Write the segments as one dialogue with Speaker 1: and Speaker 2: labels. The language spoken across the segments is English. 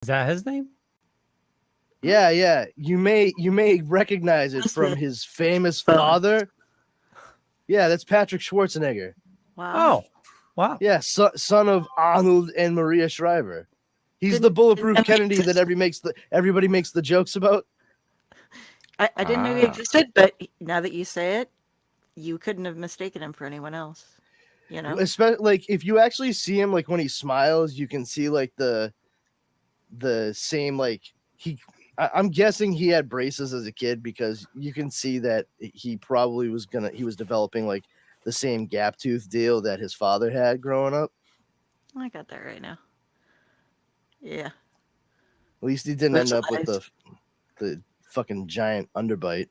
Speaker 1: Is that his name?
Speaker 2: Yeah. You may recognize it from his famous father. Yeah, that's Patrick Schwarzenegger.
Speaker 1: Wow. Oh, wow.
Speaker 2: Yeah, son of Arnold and Maria Shriver. He's the bulletproof Kennedy that everybody makes the jokes about.
Speaker 3: I didn't know he existed, but now that you say it, you couldn't have mistaken him for anyone else. You know,
Speaker 2: especially like if you actually see him, like when he smiles, you can see like the same like I'm guessing he had braces as a kid because you can see that he probably was developing like the same gap tooth deal that his father had growing up.
Speaker 3: I got that right now. Yeah.
Speaker 2: At least he didn't end up with the fucking giant underbite.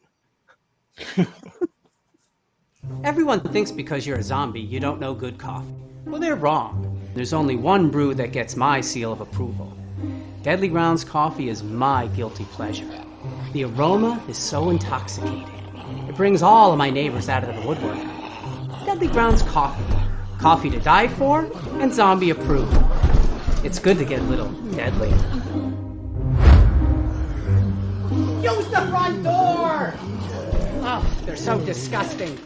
Speaker 4: Everyone thinks because you're a zombie, you don't know good coffee. Well, they're wrong. There's only one brew that gets my seal of approval. Deadly Grounds coffee is my guilty pleasure. The aroma is so intoxicating. It brings all of my neighbors out of the woodwork. Deadly Grounds coffee. Coffee to die for and zombie approved. It's good to get a little deadly. Use the front door! Oh, they're so disgusting.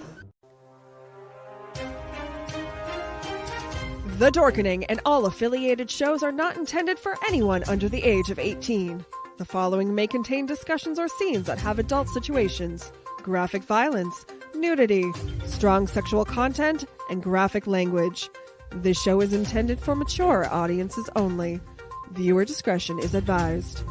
Speaker 5: The Dorkening and all affiliated shows are not intended for anyone under the age of 18. The following may contain discussions or scenes that have adult situations, graphic violence, nudity, strong sexual content, and graphic language. This show is intended for mature audiences only. Viewer discretion is advised.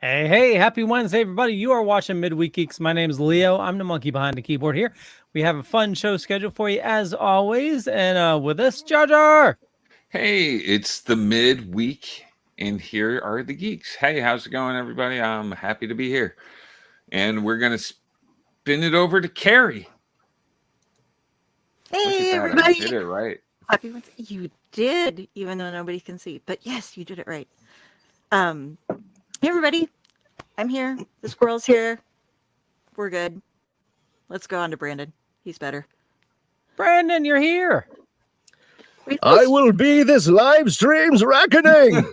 Speaker 1: Hey, happy Wednesday, everybody. You are watching Midweek Geeks. My name is Leo. I'm the monkey behind the keyboard here. We have a fun show scheduled for you as always. And with us, Jar Jar.
Speaker 6: Hey, it's the midweek, and here are the geeks. Hey, how's it going, everybody? I'm happy to be here. And we're going to spin it over to Carrie.
Speaker 3: Hey, everybody.
Speaker 6: I did it right.
Speaker 3: Happy Wednesday. You did, even though nobody can see. But yes, you did it right. Hey, everybody. I'm here. The squirrel's here. We're good. Let's go on to Brandon. He's better.
Speaker 1: Brandon, you're here.
Speaker 2: I will be this live stream's reckoning.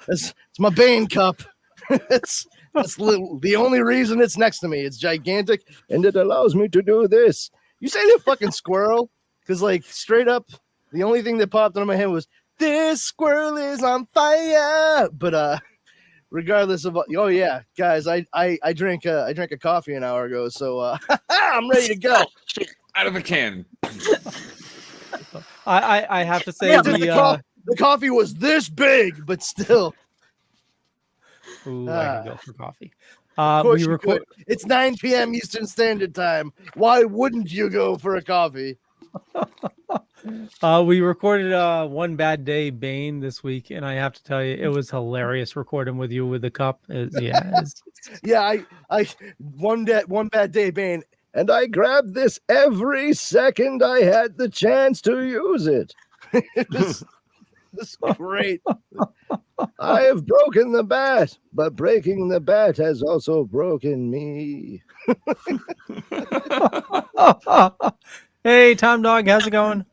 Speaker 2: It's my Bane cup. That's the only reason it's next to me. It's gigantic, and it allows me to do this. You say the fucking squirrel? Because, like, straight up, the only thing that popped into my head was, this squirrel is on fire. But regardless of, oh yeah, guys, I drank a coffee an hour ago, so I'm ready to go.
Speaker 6: Out of a can.
Speaker 1: I have to say
Speaker 2: the coffee was this big, but still.
Speaker 1: Ooh, I can go for coffee.
Speaker 2: We record. It's 9 p.m. Eastern Standard Time. Why wouldn't you go for a coffee?
Speaker 1: We recorded One Bad Day Bane this week, and I have to tell you, it was hilarious recording with you with the cup.
Speaker 2: Yeah, I one bad day Bane, and I grabbed this every second I had the chance to use it. This is great. I have broken the bat, but breaking the bat has also broken me.
Speaker 1: Hey, Tom Dog, how's it going?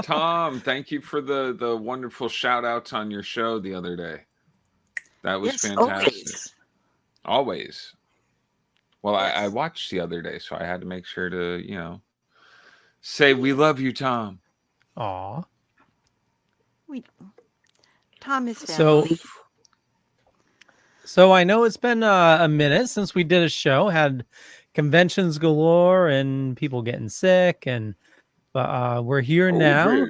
Speaker 6: Tom, thank you for the wonderful shout outs on your show the other day. That was fantastic. Always. Well, yes. I watched the other day, so I had to make sure to, say we love you, Tom.
Speaker 1: Aw.
Speaker 3: Tom is family.
Speaker 1: So I know it's been a minute since we did a show, had conventions galore and people getting sick, and we're here now.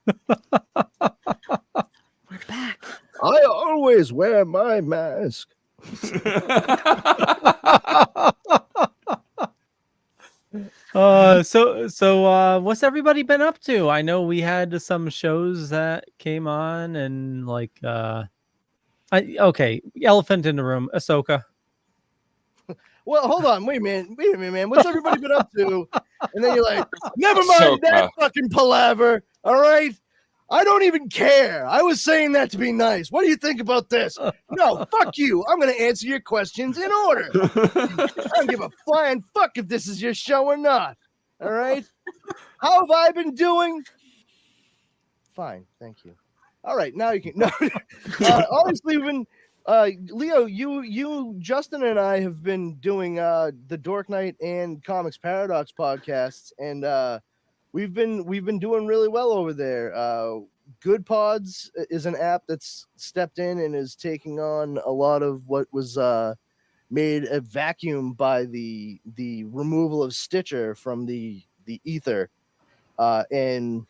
Speaker 3: We're back.
Speaker 2: I always wear my mask.
Speaker 1: So what's everybody been up to? I know we had some shows that came on, and like, okay, elephant in the room, Ahsoka.
Speaker 2: Well, hold on, wait a minute, man. What's everybody been up to? And then you're like, never mind that fucking palaver. All right, I don't even care. I was saying that to be nice. What do you think about this? No, fuck you. I'm gonna answer your questions in order. I don't give a flying fuck if this is your show or not. All right. How have I been doing? Fine, thank you. All right, now you can. No, honestly, when Leo, you, Justin, and I have been doing the Dork Night and Comics Paradox podcasts, and we've been doing really well over there. Good Pods is an app that's stepped in and is taking on a lot of what was made a vacuum by the removal of Stitcher from the ether, and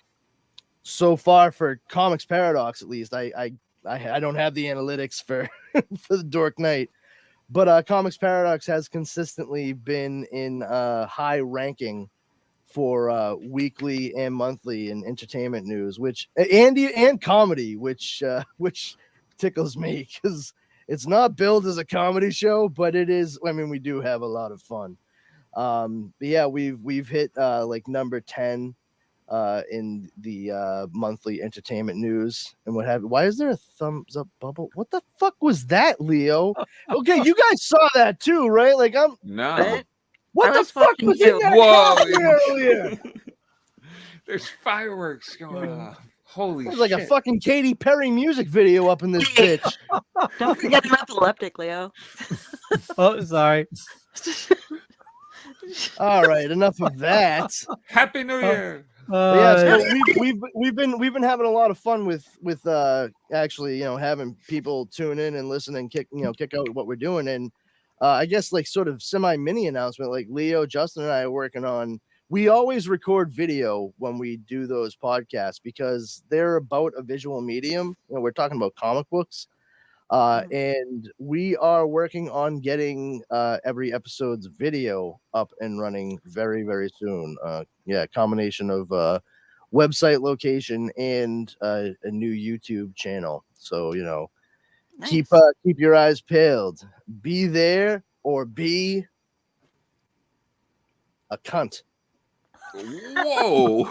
Speaker 2: so far for Comics Paradox, at least, I don't have the analytics for for the Dork Night, but Comics Paradox has consistently been in high ranking for weekly and monthly and entertainment news, which and comedy, which tickles me because it's not billed as a comedy show, but it is. I mean, we do have a lot of fun. But yeah, we've hit like number 10 in the monthly entertainment news and what have you. Why is there a thumbs up bubble? What the fuck was that, Leo? Okay, you guys saw that too, right? Like
Speaker 6: no.
Speaker 2: What the fuck was in that earlier?
Speaker 6: There's fireworks going on. Holy shit.
Speaker 2: There's like a fucking Katy Perry music video up in this bitch.
Speaker 3: Don't forget I'm epileptic, Leo.
Speaker 1: Oh, sorry.
Speaker 2: All right, enough of that.
Speaker 6: Happy New Year.
Speaker 2: So we've been having a lot of fun with actually, having people tune in and listen and kick out what we're doing. And I guess like sort of semi mini announcement, like Leo, Justin, and I are working on. We always record video when we do those podcasts because they're about a visual medium. We're talking about comic books. And we are working on getting every episode's video up and running very, very soon. Combination of website location and a new YouTube channel. So, nice. Keep your eyes peeled. Be there or be a cunt.
Speaker 6: Whoa.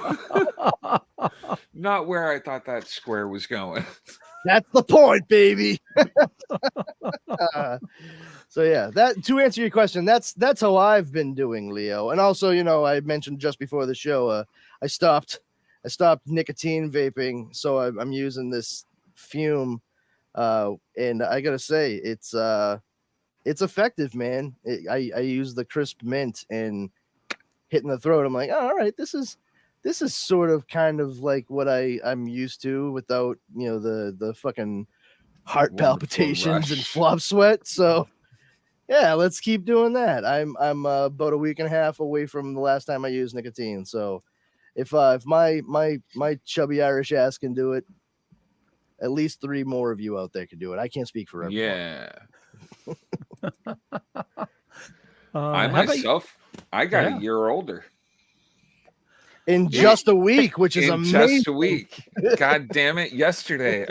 Speaker 6: Not where I thought that square was going.
Speaker 2: That's the point, baby. So yeah, that to answer your question, that's how I've been doing, Leo. And also, I mentioned just before the show, I stopped nicotine vaping, so I'm using this fume, and I gotta say, it's effective, man. I use the crisp mint and hitting the throat. I'm like, oh, all right, this is sort of kind of like what I'm used to without, the fucking heart palpitations and flop sweat. So yeah, let's keep doing that. I'm about a week and a half away from the last time I used nicotine. So if my chubby Irish ass can do it, at least 3 more of you out there can do it. I can't speak for everyone.
Speaker 6: Yeah. I myself, I got a year older.
Speaker 2: In just a week, which is amazing.
Speaker 6: Just a week. God damn it. Saturday.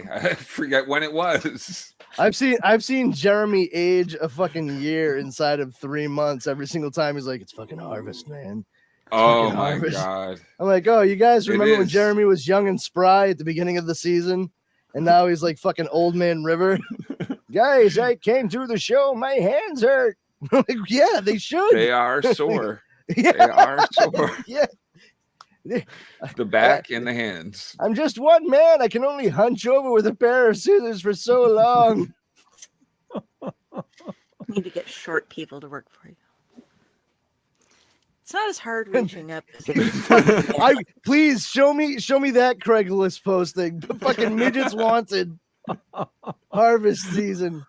Speaker 6: I forget when it was.
Speaker 2: I've seen Jeremy age a fucking year inside of 3 months. Every single time he's like, it's fucking harvest, man.
Speaker 6: Oh my God.
Speaker 2: I'm like, oh, you guys remember when Jeremy was young and spry at the beginning of the season? And now he's like fucking old man River. Guys, I came through the show. My hands hurt. Like, yeah, they should.
Speaker 6: They are sore. Yeah. They are sore.
Speaker 2: Yeah.
Speaker 6: The back and the hands.
Speaker 2: I'm just one man. I can only hunch over with a pair of scissors for so long.
Speaker 3: Need to get short people to work for you. It's not as hard reaching up as it is.
Speaker 2: Please show me that Craigslist posting. Fucking midgets wanted. Harvest season.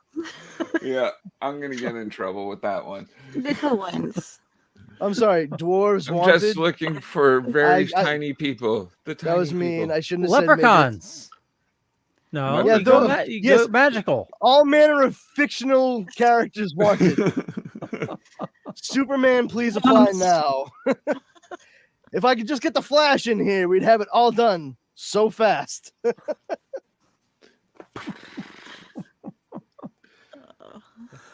Speaker 6: Yeah, I'm gonna get in trouble with that one.
Speaker 3: Little ones.
Speaker 2: I'm sorry, dwarves wanted.
Speaker 6: I'm just looking for very tiny people.
Speaker 2: That was mean.
Speaker 6: People.
Speaker 2: I shouldn't have
Speaker 1: Leprechauns.
Speaker 2: said
Speaker 1: No,
Speaker 2: yeah,
Speaker 1: go magical.
Speaker 2: All manner of fictional characters wanted. Superman, please apply now. If I could just get the Flash in here, we'd have it all done so fast.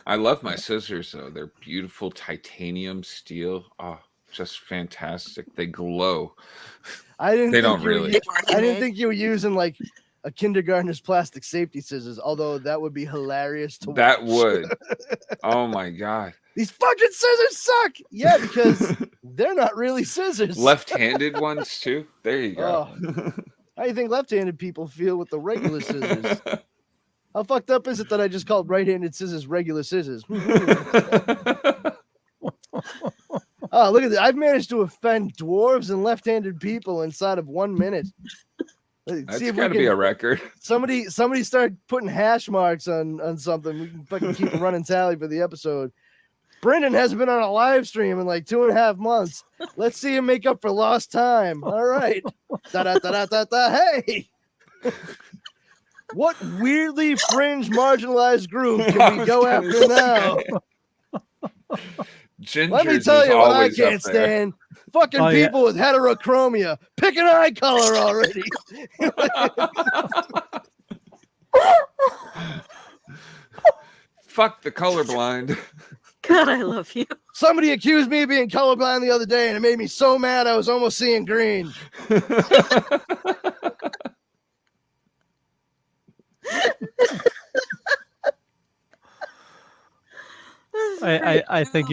Speaker 6: I love my scissors though. They're beautiful titanium steel. Oh, just fantastic. They glow.
Speaker 2: I didn't think you were using like a kindergartner's plastic safety scissors, although that would be hilarious to watch.
Speaker 6: That would. Oh my god.
Speaker 2: These fucking scissors suck. Yeah, because they're not really scissors.
Speaker 6: Left-handed ones too. There you go.
Speaker 2: Oh. How do you think left-handed people feel with the regular scissors? How fucked up is it that I just called right-handed scissors regular scissors? Oh, look at that. I've managed to offend dwarves and left-handed people inside of 1 minute.
Speaker 6: That's got to be a record.
Speaker 2: Somebody start putting hash marks on something. We can fucking keep a running tally for the episode. Brendan hasn't been on a live stream in like 2.5 months. Let's see him make up for lost time. All right. Hey. What weirdly fringe marginalized group can we go after now? Let me tell you what I can't stand. Fucking people with heterochromia. Pick an eye color already.
Speaker 6: Fuck the colorblind.
Speaker 3: God, I love you.
Speaker 2: Somebody accused me of being colorblind the other day, and it made me so mad I was almost seeing green.
Speaker 1: I think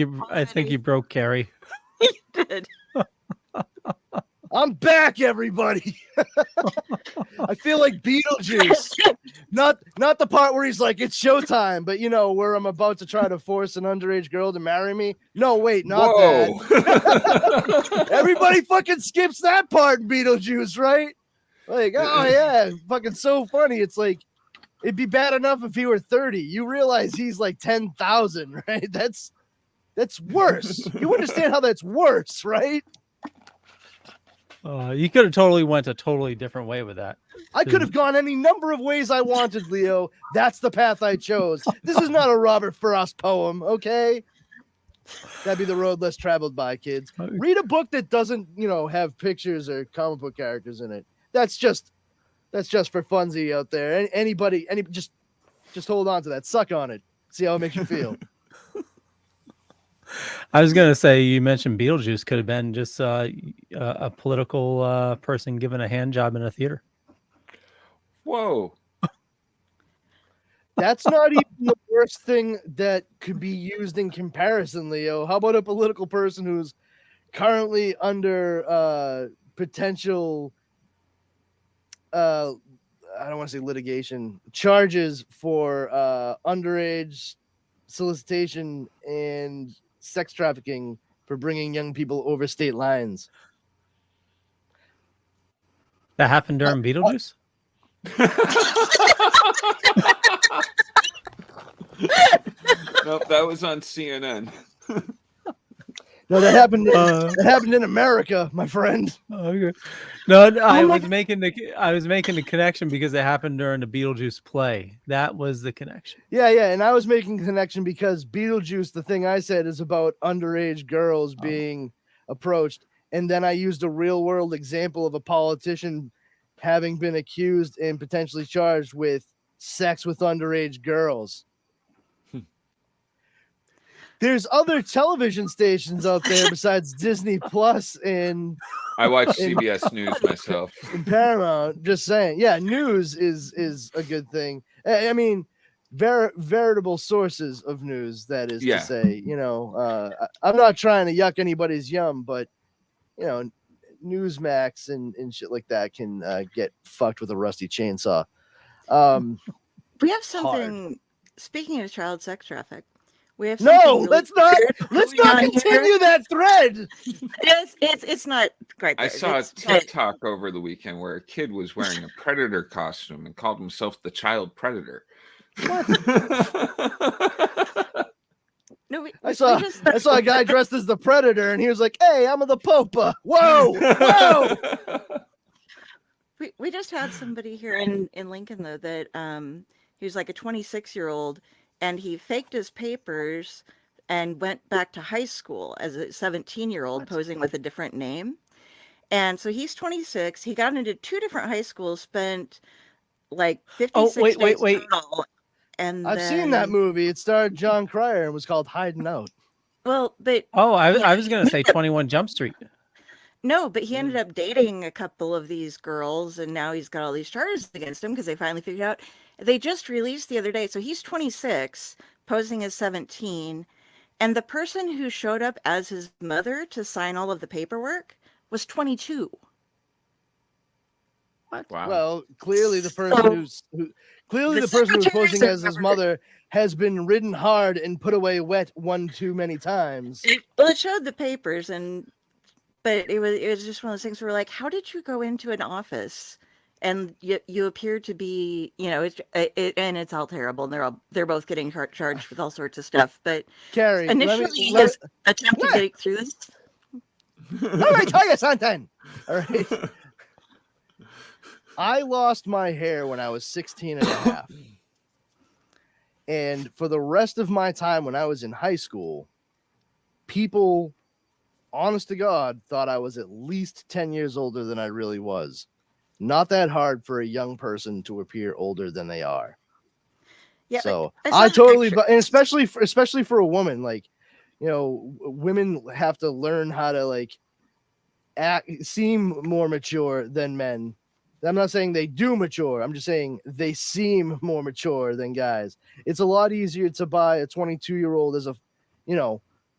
Speaker 1: you broke Carrie.
Speaker 3: You did.
Speaker 2: I'm back, everybody. I feel like Beetlejuice. Not the part where he's like, it's showtime, but you know, where I'm about to try to force an underage girl to marry me. No, wait, not that. Everybody fucking skips that part in Beetlejuice, right? Like, oh yeah, fucking so funny. It's like, it'd be bad enough if he were 30. You realize he's like 10,000, right? That's worse. You understand how that's worse, right?
Speaker 1: You could have totally went a totally different way with that.
Speaker 2: I could have gone any number of ways I wanted, Leo. That's the path I chose. This is not a Robert Frost poem, okay? That'd be the road less traveled by, kids. Read a book that doesn't, have pictures or comic book characters in it. That's just for funsie out there. Just hold on to that. Suck on it. See how it makes you feel.
Speaker 1: I was gonna say, you mentioned Beetlejuice could have been just a political person given a hand job in a theater.
Speaker 6: Whoa.
Speaker 2: That's not even the worst thing that could be used in comparison, Leo. How about a political person who's currently under potential I don't want to say litigation, charges for underage solicitation and sex trafficking for bringing young people over state lines.
Speaker 1: That happened during Beetlejuice?
Speaker 6: Nope, that was on CNN.
Speaker 2: No, that happened. That happened in America, my friend.
Speaker 1: Okay. No, I was making the connection because it happened during the Beetlejuice play. That was the connection.
Speaker 2: Yeah, and I was making the connection because Beetlejuice, the thing I said, is about underage girls being approached, and then I used a real world example of a politician having been accused and potentially charged with sex with underage girls. There's other television stations out there besides Disney Plus and
Speaker 6: I watch CBS News myself.
Speaker 2: And Paramount, just saying. Yeah, news is a good thing. I mean, veritable sources of news, that is to say. I'm not trying to yuck anybody's yum, but, Newsmax and shit like that can get fucked with a rusty chainsaw.
Speaker 3: We have something, speaking of child sex traffic, let's
Speaker 2: not continue that thread.
Speaker 3: It's not great.
Speaker 6: I saw a TikTok over the weekend where a kid was wearing a predator costume and called himself the child predator.
Speaker 2: No, I saw a guy dressed as the predator, and he was like, "Hey, I'm the Popa." Whoa!
Speaker 3: We just had somebody here in Lincoln though that he was like a 26-year-old. And he faked his papers and went back to high school as a 17-year-old posing with a different name. And so he's 26. He got into 2 different high schools, spent like 56 days total. And
Speaker 2: I've seen that movie. It starred John Cryer and was called Hiding Out.
Speaker 3: Well, but
Speaker 1: I was going to say 21 Jump Street.
Speaker 3: No, but he ended up dating a couple of these girls, and now he's got all these charges against him because they finally figured out. They just released the other day. So he's 26, posing as 17, and the person who showed up as his mother to sign all of the paperwork was 22.
Speaker 1: What?
Speaker 6: Wow.
Speaker 2: Well, clearly the person who's posing as his mother has been ridden hard and put away wet one too many times.
Speaker 3: It showed the papers, but it was just one of those things where we're like, how did you go into an office and you appear to be, and it's all terrible, and they're both getting charged with all sorts of stuff. But
Speaker 2: Carrie,
Speaker 3: initially his attempt to get through this.
Speaker 2: Let me tell you something. All right. I lost my hair when I was 16 and a half. And for the rest of my time when I was in high school, people, honest to God, thought I was at least 10 years older than I really was. Not that hard for a young person to appear older than they are.
Speaker 3: Yeah.
Speaker 2: So I totally, and especially for a woman, like, women have to learn how to seem more mature than men. I'm not saying they do mature. I'm just saying they seem more mature than guys. It's a lot easier to buy a 22-year-old as a,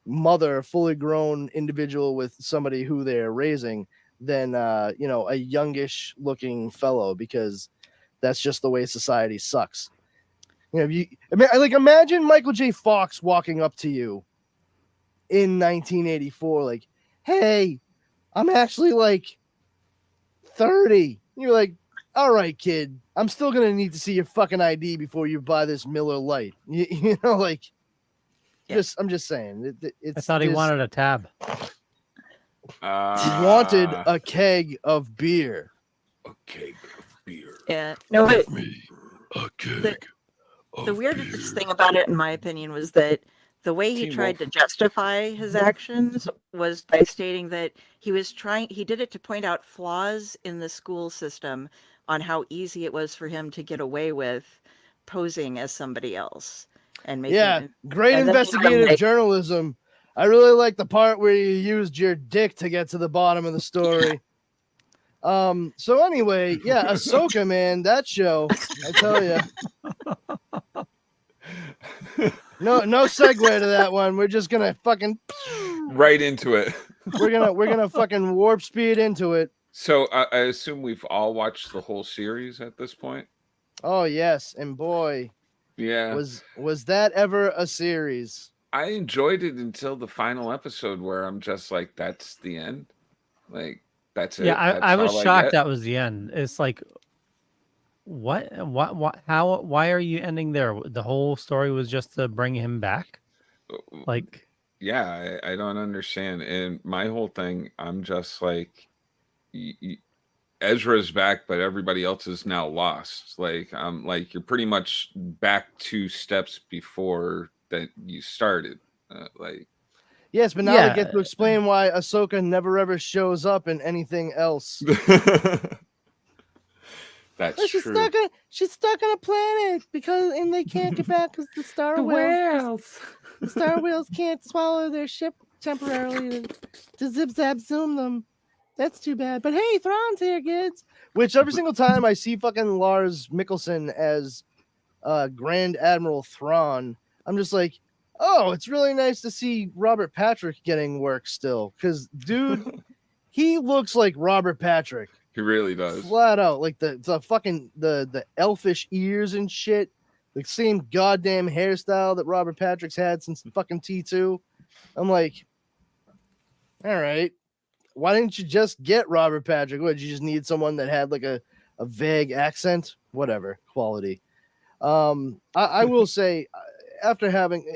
Speaker 2: mother, fully grown individual with somebody who they're raising than, a youngish looking fellow, because that's just the way society sucks. Imagine Michael J. Fox walking up to you in 1984, like, hey, I'm actually 30. You're like, all right, kid, I'm still going to need to see your fucking ID before you buy this Miller Lite. I'm just saying.
Speaker 1: I thought he wanted a tab.
Speaker 2: He wanted a keg of beer.
Speaker 6: A keg of beer.
Speaker 3: Yeah. No, but
Speaker 2: a keg.
Speaker 3: The weirdest thing about it, in my opinion, was that the way he tried to justify his actions was by stating that he did it to point out flaws in the school system on how easy it was for him to get away with posing as somebody else. And
Speaker 2: great investigative journalism. I really like the part where you used your dick to get to the bottom of the story. So anyway, Ashoka, man, that show, I tell you. No segue to that one. We're just gonna fucking
Speaker 6: right into it.
Speaker 2: We're gonna fucking warp speed into it.
Speaker 6: So I assume we've all watched the whole series at this point.
Speaker 2: Oh yes, and boy,
Speaker 6: yeah,
Speaker 2: was that ever a series?
Speaker 6: I enjoyed it until the final episode, where I'm just like, that's the end. Like, that's it.
Speaker 1: Yeah, I was shocked
Speaker 6: that
Speaker 1: was the end. It's like, what, how, why are you ending there? The whole story was just to bring him back. Like,
Speaker 6: yeah, I don't understand. And my whole thing, I'm just like, Ezra's back, but everybody else is now lost. Like, I'm like, you're pretty much back 2 steps before that you started.
Speaker 2: Yes, but now we get to explain why Ahsoka never ever shows up in anything else.
Speaker 6: That's
Speaker 2: she's
Speaker 6: true.
Speaker 2: She's stuck on a planet and they can't get back because the Star Whales. The Star Whales can't swallow their ship temporarily to zip zap zoom them. That's too bad. But hey, Thrawn's here, kids. Which every single time I see fucking Lars Mikkelsen as Grand Admiral Thrawn, I'm just like, oh, it's really nice to see Robert Patrick getting work still. Because, dude, he looks like Robert Patrick.
Speaker 6: He really does.
Speaker 2: Flat out. Like the fucking the elfish ears and shit. The same goddamn hairstyle that Robert Patrick's had since fucking T2. I'm like, all right. Why didn't you just get Robert Patrick? What, did you just need someone that had like a vague accent? Whatever. Quality. I will say, after having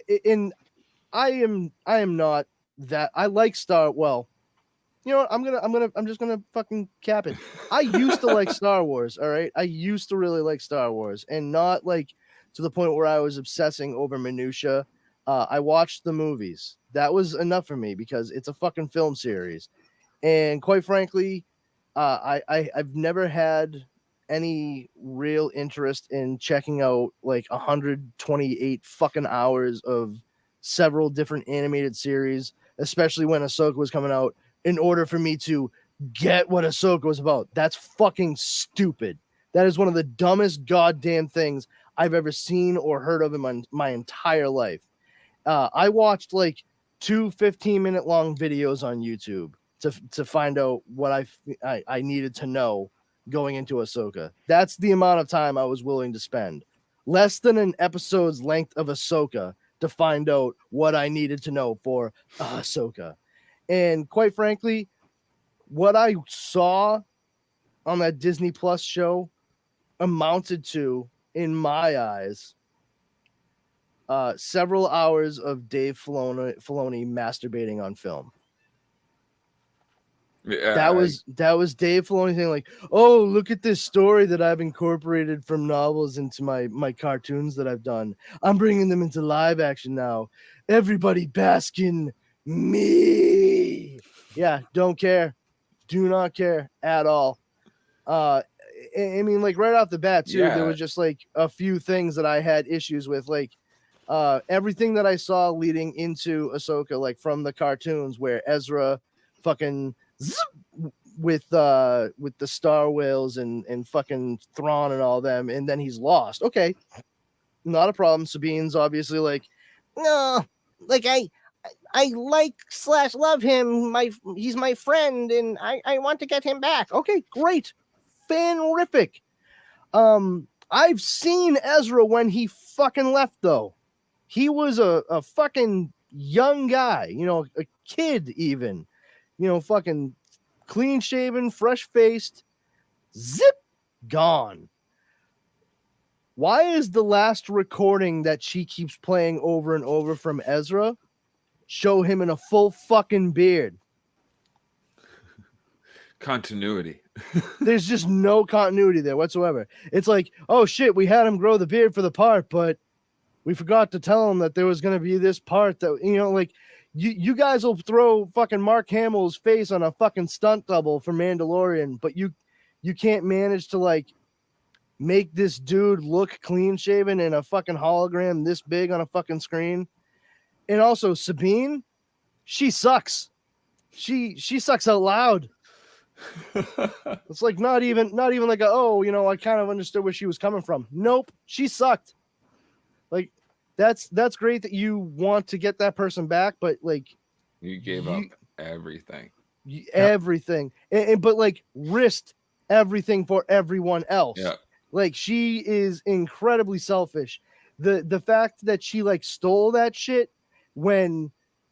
Speaker 2: I am not that I like well, you know what? I'm just gonna fucking cap it. I used to like Star Wars, all right? I used to really like Star Wars, and not like to the point where I was obsessing over minutia. I watched the movies. That was enough for me because it's a fucking film series. And quite frankly, I've never had any real interest in checking out like 128 fucking hours of several different animated series, especially when Ahsoka was coming out, in order for me to get what Ahsoka was about. That's fucking stupid. That is one of the dumbest goddamn things I've ever seen or heard of in my entire life. I watched like 2 15-minute long videos on YouTube to find out what I needed to know going into Ahsoka. That's the amount of time I was willing to spend. Less than an episode's length of Ahsoka to find out what I needed to know for Ahsoka. And quite frankly, what I saw on that Disney Plus show amounted to, in my eyes, several hours of Dave Filoni masturbating on film.
Speaker 6: Yeah,
Speaker 2: that was Dave Filoni saying like, "Oh, look at this story that I've incorporated from novels into my cartoons that I've done. I'm bringing them into live action now. Everybody bask in me." Yeah, don't care. Do not care at all. I mean, like right off the bat too, there was just like a few things that I had issues with, like everything that I saw leading into Ahsoka, like from the cartoons where Ezra fucking with the Star Whales and fucking Thrawn and all them, and then he's lost. Okay, not a problem. Sabine's obviously like, no, like I like / love him. He's my friend, and I want to get him back. Okay, great, fanrific. I've seen Ezra when he fucking left though. He was a fucking young guy, you know, a kid even. You know, fucking clean shaven, fresh faced, zip, gone. Why is the last recording that she keeps playing over and over from Ezra show him in a full fucking beard?
Speaker 6: Continuity.
Speaker 2: There's just no continuity there whatsoever. It's like, oh shit, we had him grow the beard for the part, but we forgot to tell him that there was going to be this part that, you know, like, You guys will throw fucking Mark Hamill's face on a fucking stunt double for Mandalorian, but you can't manage to like make this dude look clean shaven in a fucking hologram this big on a fucking screen. And also Sabine, she sucks. She sucks out loud. It's like not even like I kind of understood where she was coming from. Nope, she sucked. Like that's great that you want to get that person back, but like
Speaker 6: you gave up everything.
Speaker 2: Everything. And but like risked everything for everyone else.
Speaker 6: Yeah.
Speaker 2: Like she is incredibly selfish. The fact that she like stole that shit when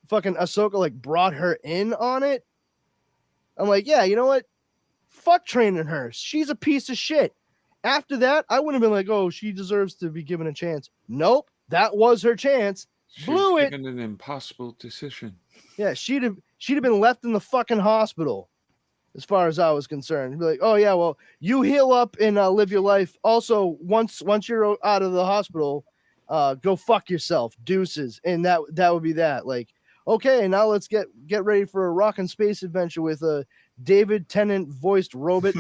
Speaker 2: fucking Ahsoka like brought her in on it. I'm like, yeah, you know what? Fuck training her. She's a piece of shit. After that, I wouldn't have been like, oh, she deserves to be given a chance. Nope. That was her chance. Blew it.
Speaker 6: An impossible decision.
Speaker 2: Yeah, she'd have been left in the fucking hospital, as far as I was concerned. Be like, oh yeah, well, you heal up and live your life. Also, once you're out of the hospital, go fuck yourself. Deuces, and that would be that. Like, okay, now let's get ready for a rock and space adventure with a David Tennant voiced robot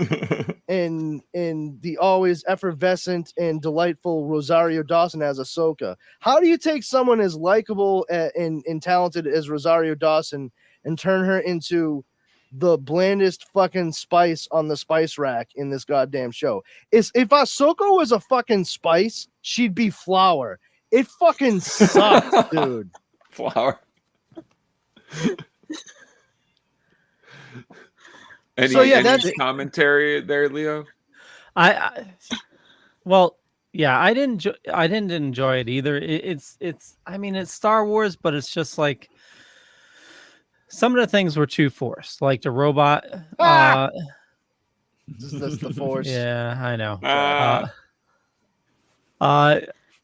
Speaker 2: and the always effervescent and delightful Rosario Dawson as Ahsoka. How do you take someone as likable and talented as Rosario Dawson and turn her into the blandest fucking spice on the spice rack in this goddamn show? If Ahsoka was a fucking spice, she'd be flour. It fucking sucks, dude.
Speaker 6: Flour. Any commentary there, Leo?
Speaker 1: Well, yeah, I didn't enjoy it either. It's I mean, it's Star Wars, but it's just like some of the things were too forced, like the robot.
Speaker 2: That's the Force.
Speaker 1: Yeah, I know.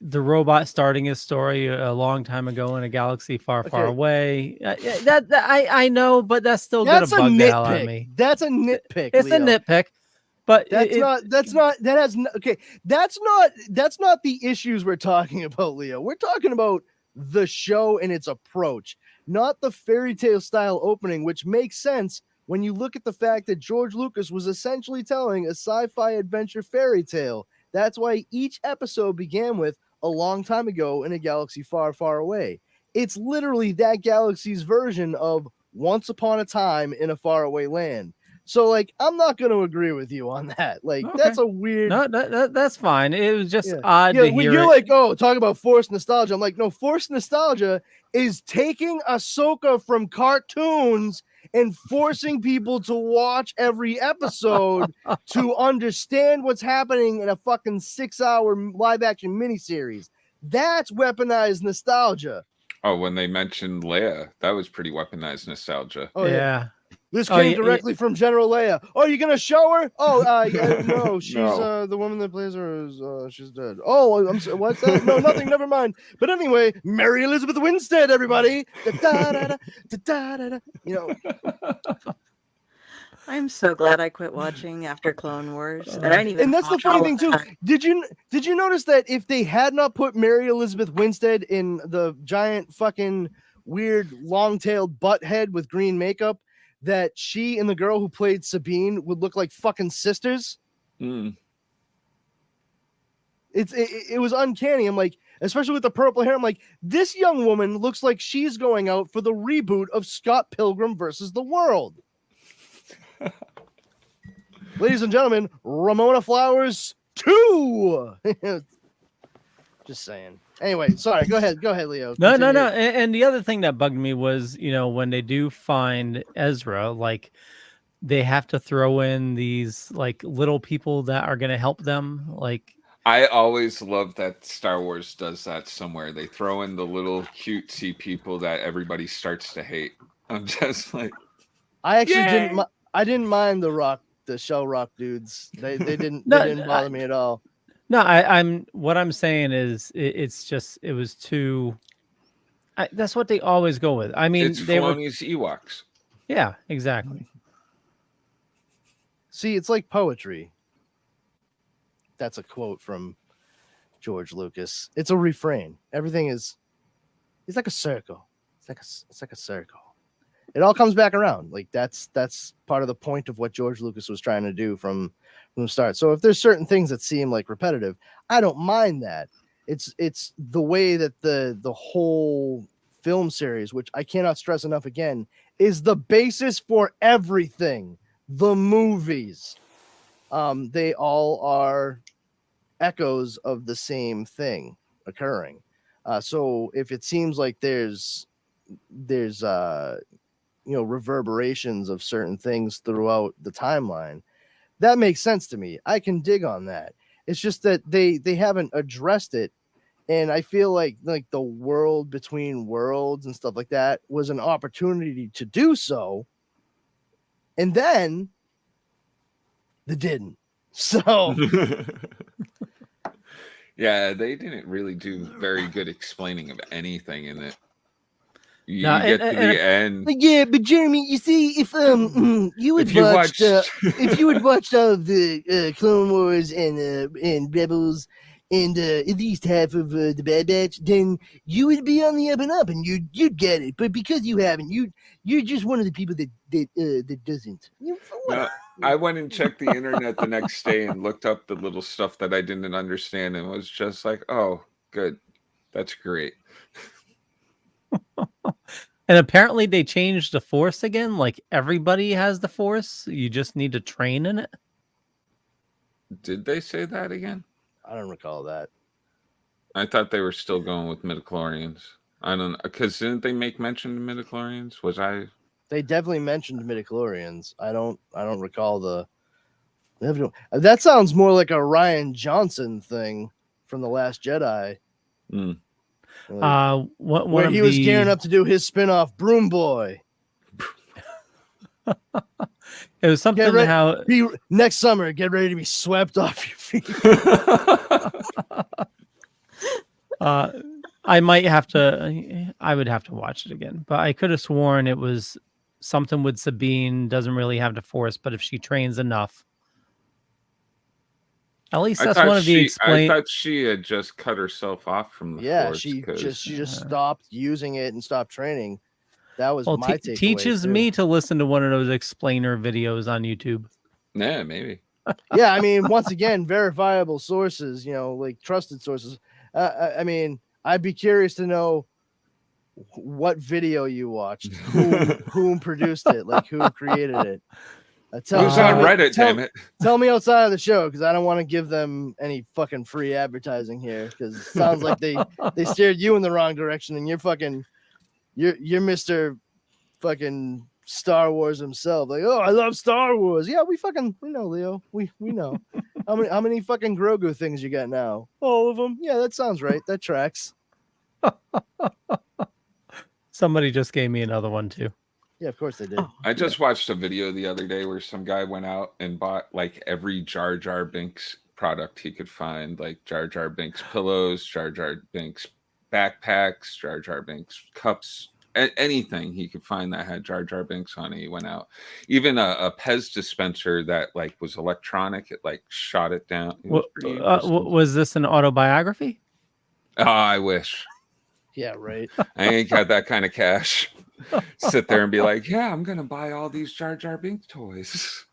Speaker 1: The robot starting his story a long time ago in a galaxy far, far away. That I know, but that's still gonna bug the hell out of me.
Speaker 2: That's a nitpick.
Speaker 1: It's
Speaker 2: Leo.
Speaker 1: a nitpick, but
Speaker 2: that's not the issues we're talking about, Leo. We're talking about the show and its approach, not the fairy tale style opening, which makes sense when you look at the fact that George Lucas was essentially telling a sci-fi adventure fairy tale. That's why each episode began with a long time ago in a galaxy far, far away. It's literally that galaxy's version of Once Upon a Time in a Faraway Land. So, like, I'm not going to agree with you on that. Like,
Speaker 1: Okay.
Speaker 2: that's a weird...
Speaker 1: No, that's fine. It was just odd to hear
Speaker 2: you're
Speaker 1: it.
Speaker 2: like, oh, talk about forced nostalgia. I'm like, no, forced nostalgia is taking Ahsoka from cartoons and forcing people to watch every episode to understand what's happening in a fucking 6-hour live-action miniseries. That's weaponized nostalgia.
Speaker 6: Oh, when they mentioned Leia, that was pretty weaponized nostalgia.
Speaker 2: Oh,
Speaker 1: yeah.
Speaker 2: This came directly from General Leia. Oh, you gonna show her? Oh, no, she's
Speaker 6: No.
Speaker 2: the woman that plays her is she's dead. Oh, I'm sorry, what's that? No, nothing. Never mind. But anyway, Mary Elizabeth Winstead, everybody. You know.
Speaker 3: I'm so glad I quit watching after Clone Wars. And I didn't even
Speaker 2: And that's the
Speaker 3: watch
Speaker 2: funny
Speaker 3: all
Speaker 2: thing
Speaker 3: of
Speaker 2: too.
Speaker 3: that.
Speaker 2: Did you notice that if they had not put Mary Elizabeth Winstead in the giant fucking weird long-tailed butt head with green makeup, that she and the girl who played Sabine would look like fucking sisters?
Speaker 6: Mm.
Speaker 2: It was uncanny. I'm like, especially with the purple hair, I'm like, this young woman looks like she's going out for the reboot of Scott Pilgrim versus the World. Ladies and gentlemen, Ramona Flowers 2. Just saying. Anyway, sorry. Go ahead, Leo.
Speaker 1: No.
Speaker 2: Continue.
Speaker 1: And the other thing that bugged me was, when they do find Ezra, like they have to throw in these like little people that are going to help them. Like,
Speaker 6: I always love that Star Wars does that somewhere. They throw in the little cutesy people that everybody starts to hate. I'm just like,
Speaker 2: I actually didn't mind the Shell Rock dudes. They didn't bother me at all.
Speaker 1: No, what I'm saying is it was too. That's what they always go with. I mean,
Speaker 6: it's Filoni's Ewoks.
Speaker 1: Yeah, exactly.
Speaker 2: See, it's like poetry. That's a quote from George Lucas. It's a refrain. Everything is. It's like a circle. It's like a circle. It all comes back around. Like that's part of the point of what George Lucas was trying to do from the start. So if there's certain things that seem like repetitive, I don't mind that. It's the way that the whole film series, which I cannot stress enough again, is the basis for everything. The movies, they all are echoes of the same thing occurring. So if it seems like there's reverberations of certain things throughout the timeline, that makes sense to me. I can dig on that. It's just that they haven't addressed it, and I feel like the world between worlds and stuff like that was an opportunity to do so, and then they didn't. So
Speaker 6: yeah, they didn't really do very good explaining of anything in it. You
Speaker 1: No,
Speaker 6: get to the end.
Speaker 2: Yeah, but Jeremy, you see, if you had watched if you had watched all of the Clone Wars and Rebels and at least half of the Bad Batch, then you would be on the up and up, and you'd get it. But because you haven't, you're just one of the people that doesn't.
Speaker 6: I went and checked the internet the next day and looked up the little stuff that I didn't understand, and was just like, oh, good, that's great.
Speaker 1: And apparently they changed the Force again. Like everybody has the Force. You just need to train in it.
Speaker 6: Did they say that again?
Speaker 2: I don't recall that.
Speaker 6: I thought they were still going with midichlorians. I don't know, because didn't they make mention of midichlorians?
Speaker 2: They definitely mentioned midichlorians. I don't recall the. That sounds more like a Rian Johnson thing from The Last Jedi.
Speaker 6: Mm.
Speaker 2: Where he was gearing up to do his spin-off Broom Boy.
Speaker 1: It was something
Speaker 2: next summer, get ready to be swept off your feet.
Speaker 1: I would have to watch it again, but I could have sworn it was something with Sabine doesn't really have the Force, but if she trains enough. At least that's one of the
Speaker 6: I thought she had just cut herself off from the force.
Speaker 2: She just stopped using it and stopped training. That was my takeaway.
Speaker 1: Teaches me to listen to one of those explainer videos on YouTube.
Speaker 6: Yeah, maybe.
Speaker 2: Yeah, I mean, once again, verifiable sources, like trusted sources. I mean, I'd be curious to know what video you watched, who produced it, like who created it.
Speaker 6: Who's on Reddit, damn it?
Speaker 2: Tell me outside of the show, because I don't want to give them any fucking free advertising here, because it sounds like they steered you in the wrong direction, and you're Mr. fucking Star Wars himself. Like, oh, I love Star Wars. Yeah, we know, Leo. We know. How many fucking Grogu things you got now? All of them. Yeah, that sounds right. That tracks.
Speaker 1: Somebody just gave me another one too.
Speaker 2: Yeah, of course they did.
Speaker 6: I just watched a video the other day where some guy went out and bought like every Jar Jar Binks product he could find, like Jar Jar Binks pillows, Jar Jar Binks backpacks, Jar Jar Binks cups, anything he could find that had Jar Jar Binks on it. He went out. Even a Pez dispenser that like was electronic, it like shot it down. It
Speaker 1: was this an autobiography?
Speaker 6: Oh, I wish.
Speaker 2: Yeah, right.
Speaker 6: I ain't got that kind of cash. Sit there and be like, yeah, I'm gonna buy all these Jar Jar Binks toys.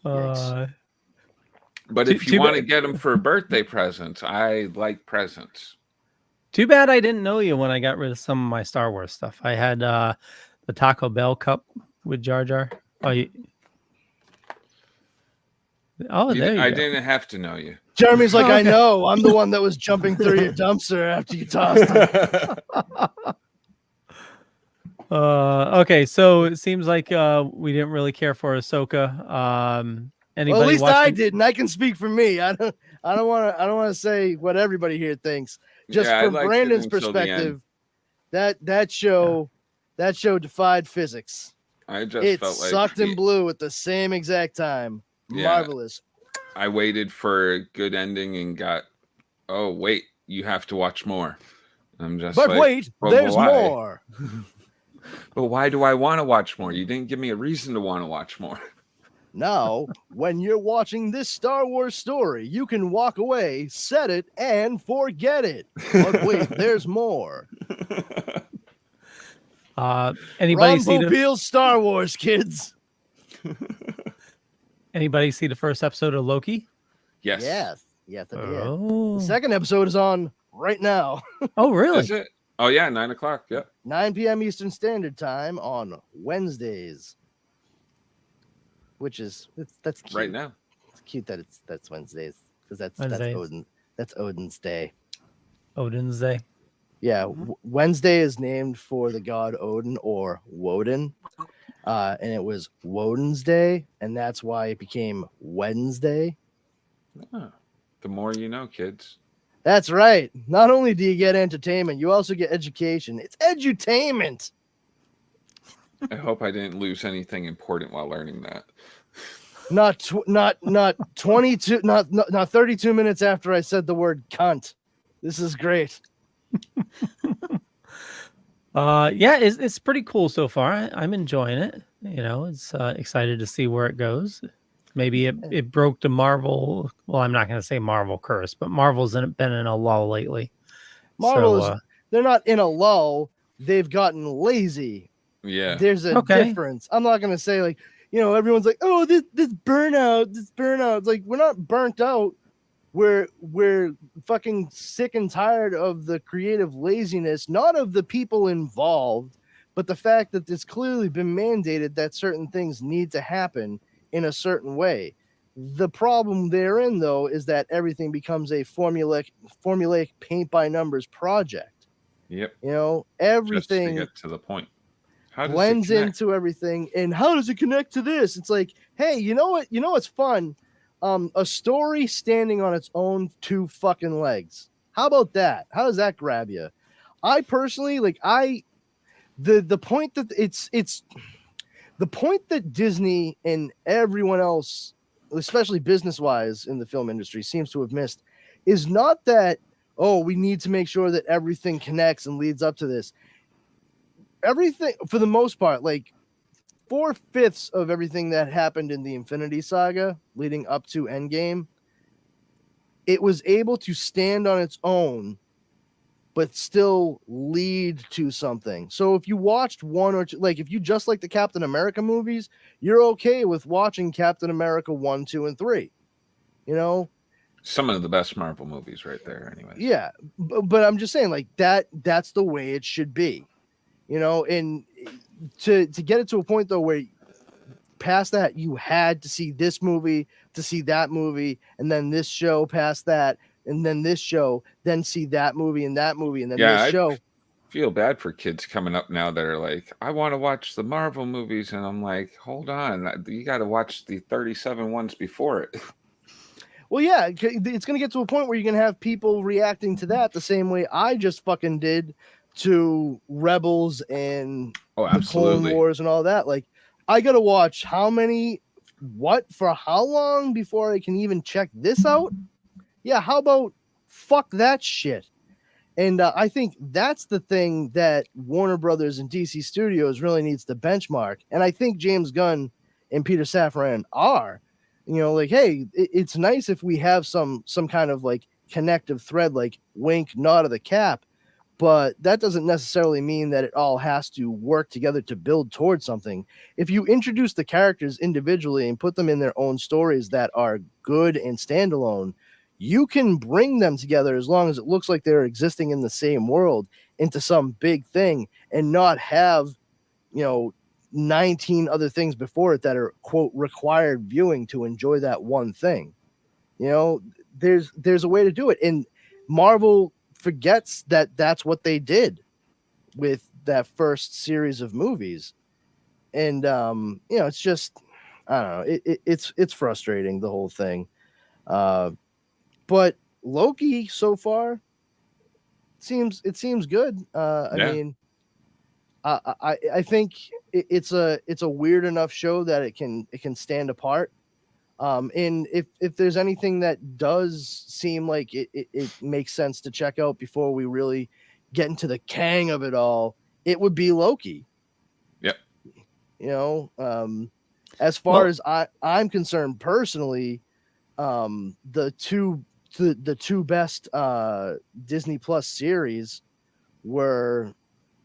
Speaker 1: But
Speaker 6: if you want to get them for a birthday present, I like presents.
Speaker 1: Too bad I didn't know you when I got rid of some of my Star Wars stuff. I had the Taco Bell cup with Jar Jar. There you go.
Speaker 6: I didn't have to know you.
Speaker 2: Jeremy's like, I know. I'm the one that was jumping through your dumpster after you tossed it.
Speaker 1: Okay, so it seems like we didn't really care for Ahsoka. Anybody
Speaker 2: well, at least
Speaker 1: watching?
Speaker 2: I didn't. I can speak for me. I don't want to say what everybody here thinks. Just from Brandon's perspective, that show defied physics.
Speaker 6: I just felt like
Speaker 2: sucked and blew at the same exact time.
Speaker 6: Yeah.
Speaker 2: Marvelous.
Speaker 6: I waited for a good ending and got, oh, wait, you have to watch more. I'm just
Speaker 2: but
Speaker 6: like,
Speaker 2: wait, there's more.
Speaker 6: But why do I want to watch more? You didn't give me a reason to want to watch more.
Speaker 2: Now, when you're watching this Star Wars story, you can walk away, set it, and forget it. But wait, there's more.
Speaker 1: Anybody see
Speaker 2: Beale's Star Wars, kids?
Speaker 1: Anybody see the first episode of Loki?
Speaker 6: Yes.
Speaker 2: Yes, I did. The second episode is on right now.
Speaker 1: Oh, really?
Speaker 6: Is it? Oh, yeah, 9:00. Yeah.
Speaker 2: 9 p.m. Eastern Standard Time on Wednesdays. That's cute.
Speaker 6: Right now.
Speaker 2: It's cute that that's Wednesdays, because that's Odin's day.
Speaker 1: Odin's day.
Speaker 2: Yeah, Wednesday is named for the god Odin, or Woden. And it was Woden's Day, and that's why it became Wednesday.
Speaker 6: The more you know, kids.
Speaker 2: That's right. Not only do you get entertainment, you also get education. It's edutainment.
Speaker 6: I hope I didn't lose anything important while learning that.
Speaker 2: Not 22, not 32 minutes after I said the word cunt. This is great.
Speaker 1: Yeah, it's pretty cool so far. I'm enjoying it. It's excited to see where it goes. Maybe it broke the Marvel. Well, I'm not going to say Marvel curse, but Marvel's been in a lull lately.
Speaker 2: They're not in a lull. They've gotten lazy.
Speaker 6: Yeah,
Speaker 2: there's a difference. I'm not going to say like, everyone's like, oh, this burnout. It's like, we're not burnt out. We're fucking sick and tired of the creative laziness, not of the people involved, but the fact that it's clearly been mandated that certain things need to happen in a certain way. The problem therein, though, is that everything becomes a formulaic paint by numbers project.
Speaker 6: Yep.
Speaker 2: Everything
Speaker 6: just to get to the point. How does
Speaker 2: blends into everything. And how does it connect to this? It's like, hey, you know what? What's fun? A story standing on its own two fucking legs. How about that? How does that grab you? I personally the point that it's the point that Disney and everyone else, especially business wise in the film industry, seems to have missed is not that, oh, we need to make sure that everything connects and leads up to this. Everything, for the most part, like 4/5 of everything that happened in the Infinity Saga leading up to Endgame, it was able to stand on its own, but still lead to something. So if you watched one or two, like if you just like the Captain America movies, you're okay with watching Captain America 1, 2, and 3. You know,
Speaker 6: some of the best Marvel movies right there, anyways.
Speaker 2: Yeah, but I'm just saying, like that's the way it should be. You know, and to get it to a point though where past that you had to see this movie to see that movie, and then this show past that, and then this show, then see that movie and that movie, and then this show.
Speaker 6: I feel bad for kids coming up now that are like, I want to watch the Marvel movies, and I'm like, hold on, you got to watch the 37 ones before it.
Speaker 2: Well, yeah, it's going to get to a point where you're going to have people reacting to that the same way I just fucking did to Rebels and the Clone Wars and all that. Like, I got to watch what for how long before I can even check this out? Yeah, how about fuck that shit? And I think that's the thing that Warner Brothers and DC Studios really needs to benchmark. And I think James Gunn and Peter Safran are. You know, like, hey, it's nice if we have some kind of like connective thread, like wink, nod of the cap, but that doesn't necessarily mean that it all has to work together to build towards something. If you introduce the characters individually and put them in their own stories that are good and standalone, you can bring them together as long as it looks like they're existing in the same world into some big thing and not have, 19 other things before it that are quote required viewing to enjoy that one thing. There's a way to do it, and Marvel forgets that that's what they did with that first series of movies. And it's just, I don't know, it's frustrating, the whole thing. But Loki so far seems good. I mean, I think it's a weird enough show that it can stand apart. And if there's anything that does seem like it makes sense to check out before we really get into the Kang of it all, it would be Loki.
Speaker 6: Yep.
Speaker 2: As far as I'm concerned personally, the two best Disney Plus series were,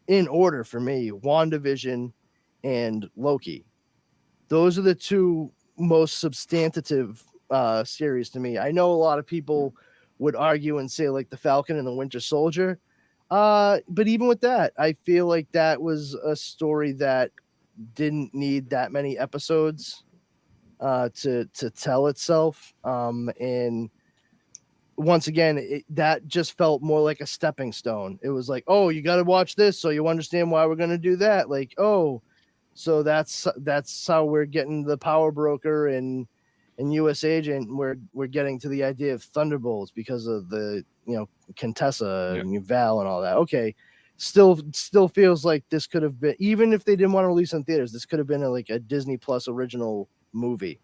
Speaker 2: in order for me, WandaVision and Loki. Those are the two most substantive series to me. I know a lot of people would argue and say like the Falcon and the Winter Soldier, but even with that, I feel like that was a story that didn't need that many episodes to tell itself. And once again, that just felt more like a stepping stone. It was like, oh, you got to watch this so you understand why we're going to do that. Like, oh, so that's how we're getting the Power Broker and US Agent. We're getting to the idea of Thunderbolts because of the Contessa and Val and all that. Okay, still feels like this could have been, even if they didn't want to release in theaters, this could have been like a Disney Plus original movie.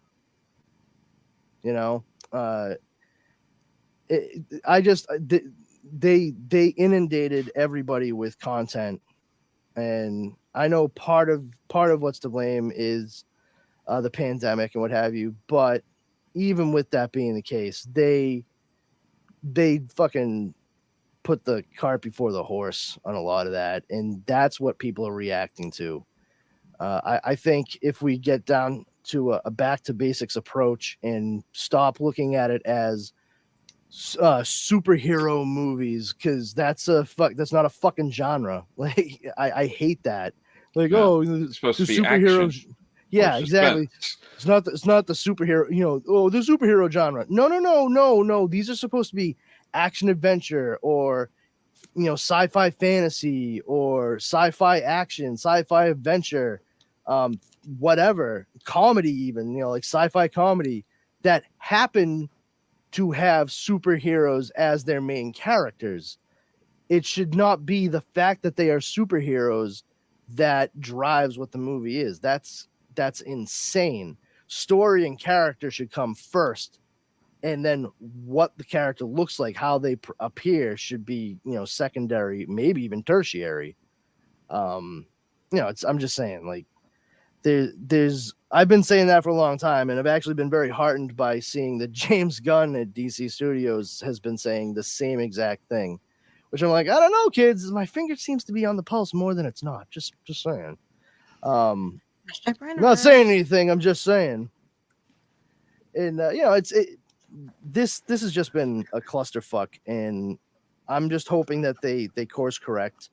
Speaker 2: They inundated everybody with content, and I know part of what's to blame is the pandemic and what have you, but even with that being the case, they fucking put the cart before the horse on a lot of that, and that's what people are reacting to. I think if we get down to a back to basics approach and stop looking at it as superhero movies, because that's not a fucking genre. Like I hate that. Like,
Speaker 6: it's supposed to be
Speaker 2: superhero
Speaker 6: action.
Speaker 2: Yeah, exactly. It's not the superhero, the superhero genre. No. These are supposed to be action adventure or sci-fi fantasy or sci-fi action, sci-fi adventure, whatever, comedy, even, like sci-fi comedy that happen to have superheroes as their main characters. It should not be the fact that they are superheroes that drives what the movie is. That's insane. Story and character should come first, and then what the character looks like, how they appear, should be secondary, maybe even tertiary. I'm just saying, like, there's I've been saying that for a long time, and I've actually been very heartened by seeing that James Gunn at DC Studios has been saying the same exact thing, which I'm like, I don't know, kids. My finger seems to be on the pulse more than it's not. Just saying. I'm not saying anything. I'm just saying. And this has just been a clusterfuck, and I'm just hoping that they course correct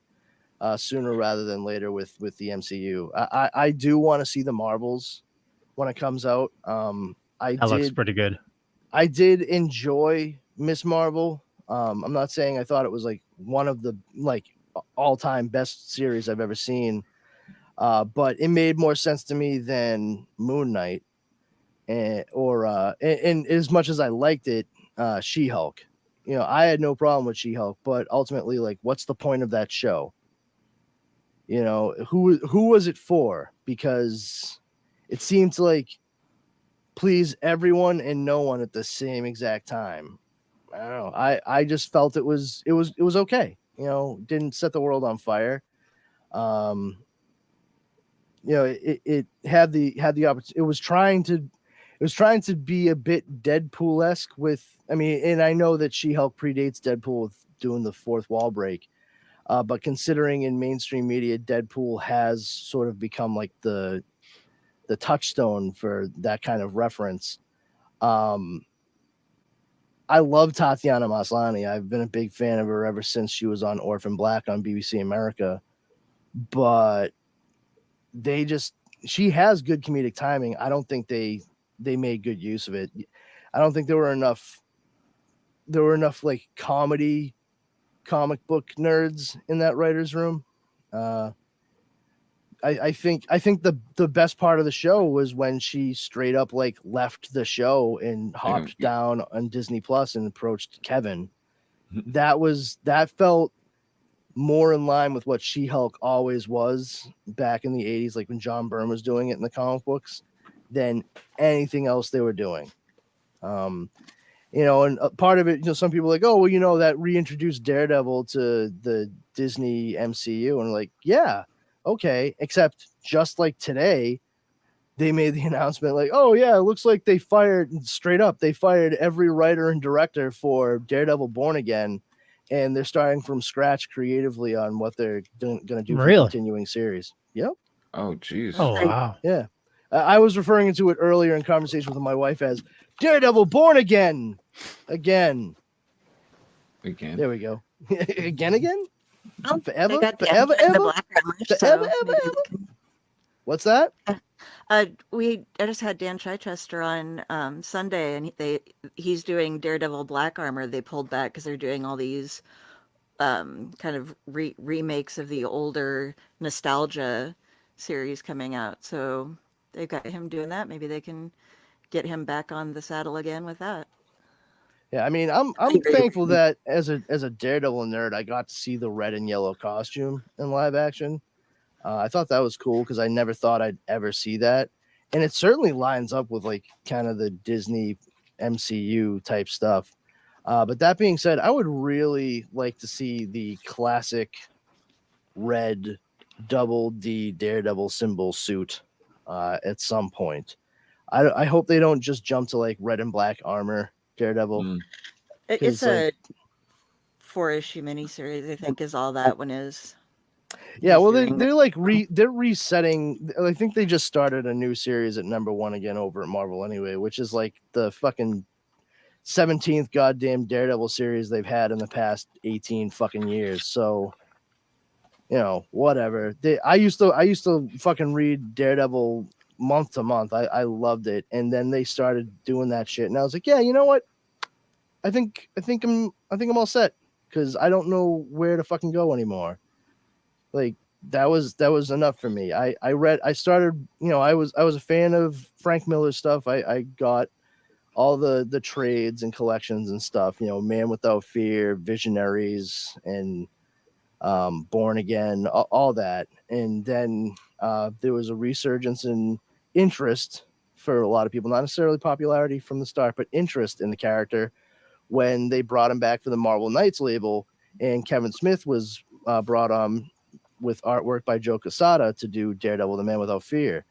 Speaker 2: sooner rather than later with the MCU. I do want to see the Marvels when it comes out.
Speaker 1: That looks pretty good.
Speaker 2: I did enjoy Miss Marvel. I'm not saying I thought it was like one of the like all-time best series I've ever seen, but it made more sense to me than Moon Knight, and as much as I liked it, She-Hulk. I had no problem with She-Hulk, but ultimately, like, what's the point of that show? Who was it for? Because it seemed to like please everyone and no one at the same exact time. I don't know. I just felt it was okay. Didn't set the world on fire. It had the opportunity. It was trying to be a bit Deadpool-esque with. I mean, and I know that She-Hulk predates Deadpool with doing the fourth wall break. But considering in mainstream media, Deadpool has sort of become like the touchstone for that kind of reference. I love Tatiana Maslany. I've been a big fan of her ever since she was on Orphan Black on BBC America. But she has good comedic timing. I don't think they made good use of it. I don't think there were enough like comic book nerds in that writer's room. I think the best part of the show was when she straight up like left the show and hopped down on Disney Plus and approached Kevin. That felt more in line with what She-Hulk always was back in the 80s, like when John Byrne was doing it in the comic books, than anything else they were doing. And part of it, some people are like, oh, well, that reintroduced Daredevil to the Disney MCU. And like, yeah, okay. Except just like today, they made the announcement like, oh, yeah, it looks like they fired every writer and director for Daredevil Born Again. And they're starting from scratch creatively on what they're going to do for the continuing series. Yep.
Speaker 6: Oh, geez.
Speaker 1: Oh, wow.
Speaker 2: Yeah. I was referring to it earlier in conversation with my wife as Daredevil Born Again. Again. There we go. Again? Forever? Forever? What's that?
Speaker 3: I just had Dan Chichester on Sunday, and he's doing Daredevil Black Armor. They pulled back because they're doing all these kind of remakes of the older nostalgia series coming out. So they've got him doing that. Maybe they can get him back on the saddle again with that.
Speaker 2: Yeah, I mean, I'm thankful that as a Daredevil nerd, I got to see the red and yellow costume in live action. I thought that was cool because I never thought I'd ever see that, and it certainly lines up with like kind of the Disney MCU type stuff. But that being said, I would really like to see the classic red double D Daredevil symbol suit at some point. I hope they don't just jump to like red and black armor Daredevil.
Speaker 3: It's a 4-issue miniseries, I think, is all that one is.
Speaker 2: Yeah, well, they're resetting. I think they just started a new series at #1 again over at Marvel anyway, which is like the fucking 17th goddamn Daredevil series they've had in the past 18 fucking years. So, whatever. I used to fucking read Daredevil month to month. I loved it, and then they started doing that shit, and I was like, yeah, you know what? I think I'm all set because I don't know where to fucking go anymore. Like that was enough for me. I started, I was a fan of Frank Miller's stuff. I got all the trades and collections and stuff, Man Without Fear, Visionaries, and Born Again, all that. And then there was a resurgence in interest for a lot of people, not necessarily popularity from the start, but interest in the character when they brought him back for the Marvel Knights label, and Kevin Smith was brought on with artwork by Joe Quesada to do Daredevil, the Man Without Fear.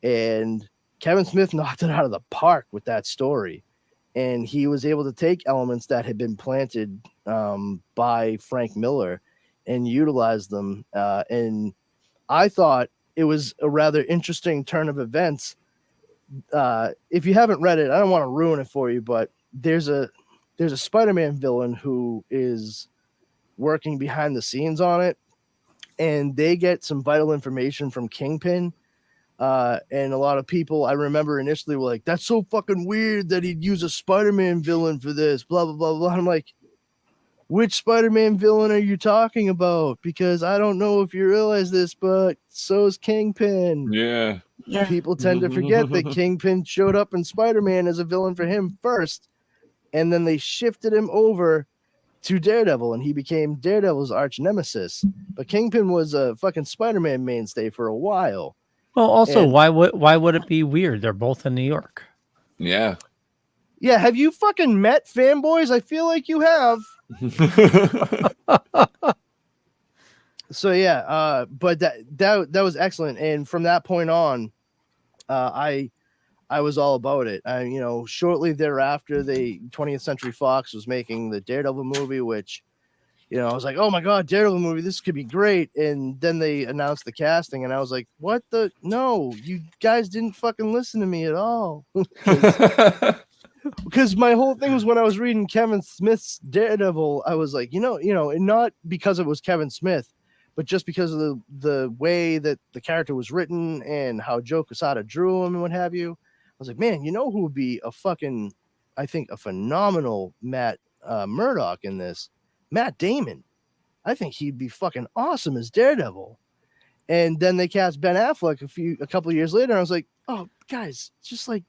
Speaker 2: And Kevin Smith knocked it out of the park with that story. And he was able to take elements that had been planted by Frank Miller and utilize them. And I thought it was a rather interesting turn of events. If you haven't read it, I don't want to ruin it for you, but there's a Spider-Man villain who is working behind the scenes on it, and they get some vital information from Kingpin. And a lot of people, I remember initially were like, that's so fucking weird that he'd use a Spider-Man villain for this, blah, blah, blah, blah. I'm like, which Spider-Man villain are you talking about? Because I don't know if you realize this, but so is Kingpin.
Speaker 6: Yeah.
Speaker 2: People tend to forget that Kingpin showed up in Spider-Man as a villain for him first, and then they shifted him over to Daredevil, and he became Daredevil's arch nemesis. But Kingpin was a fucking Spider-Man mainstay for a while.
Speaker 1: Well, also, why would it be weird? They're both in New York.
Speaker 6: Yeah.
Speaker 2: Yeah, have you fucking met fanboys? I feel like you have. So yeah, but that was excellent, and from that point on, I was all about it. Shortly thereafter, the 20th Century Fox was making the Daredevil movie, which, I was like, oh my god, Daredevil movie, this could be great. And then they announced the casting, and I was like, what the? No, you guys didn't fucking listen to me at all. Because my whole thing was when I was reading Kevin Smith's Daredevil, I was like, and not because it was Kevin Smith, but just because of the way that the character was written and how Joe Quesada drew him and what have you. I was like, man, who would be a phenomenal Matt Murdock in this? Matt Damon. I think he'd be fucking awesome as Daredevil. And then they cast Ben Affleck a couple of years later. And I was like, oh, guys, just like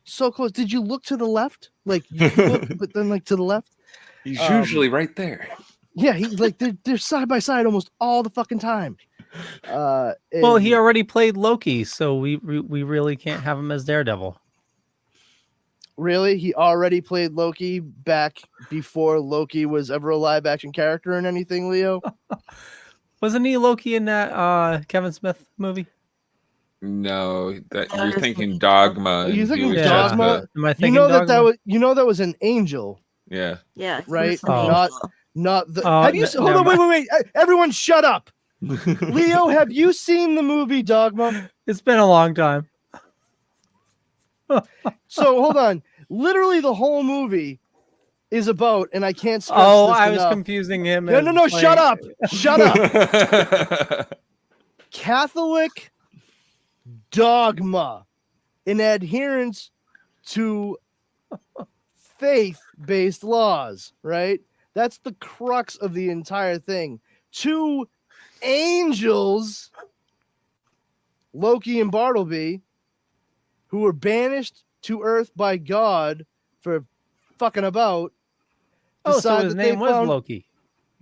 Speaker 2: so close. Did you look to the left? Like, you look, but then like to the left?
Speaker 6: He's usually right there.
Speaker 2: Yeah, he's like they're side by side almost all the fucking time.
Speaker 1: Well, he already played Loki, so we really can't have him as Daredevil.
Speaker 2: Really? He already played Loki back before Loki was ever a live action character in anything, Leo?
Speaker 1: Wasn't he Loki in that Kevin Smith movie?
Speaker 6: No, you're thinking Dogma.
Speaker 2: Are you thinking
Speaker 1: Dogma? Am I thinking
Speaker 2: Dogma?
Speaker 1: that
Speaker 2: was an angel.
Speaker 6: Yeah.
Speaker 3: Yeah.
Speaker 2: Right?
Speaker 3: Oh.
Speaker 2: Not the. Have you? Hold on, wait! Everyone, shut up. Leo, have you seen the movie Dogma?
Speaker 1: It's been a long time.
Speaker 2: So hold on. Literally, the whole movie is about, and I can't stress this
Speaker 1: I was
Speaker 2: enough.
Speaker 1: confusing him.
Speaker 2: No! Shut up! Shut up! Catholic dogma, in adherence to faith-based laws, right? That's the crux of the entire thing. Two angels, Loki and Bartleby, who were banished to Earth by God for fucking about.
Speaker 1: So his name was Loki.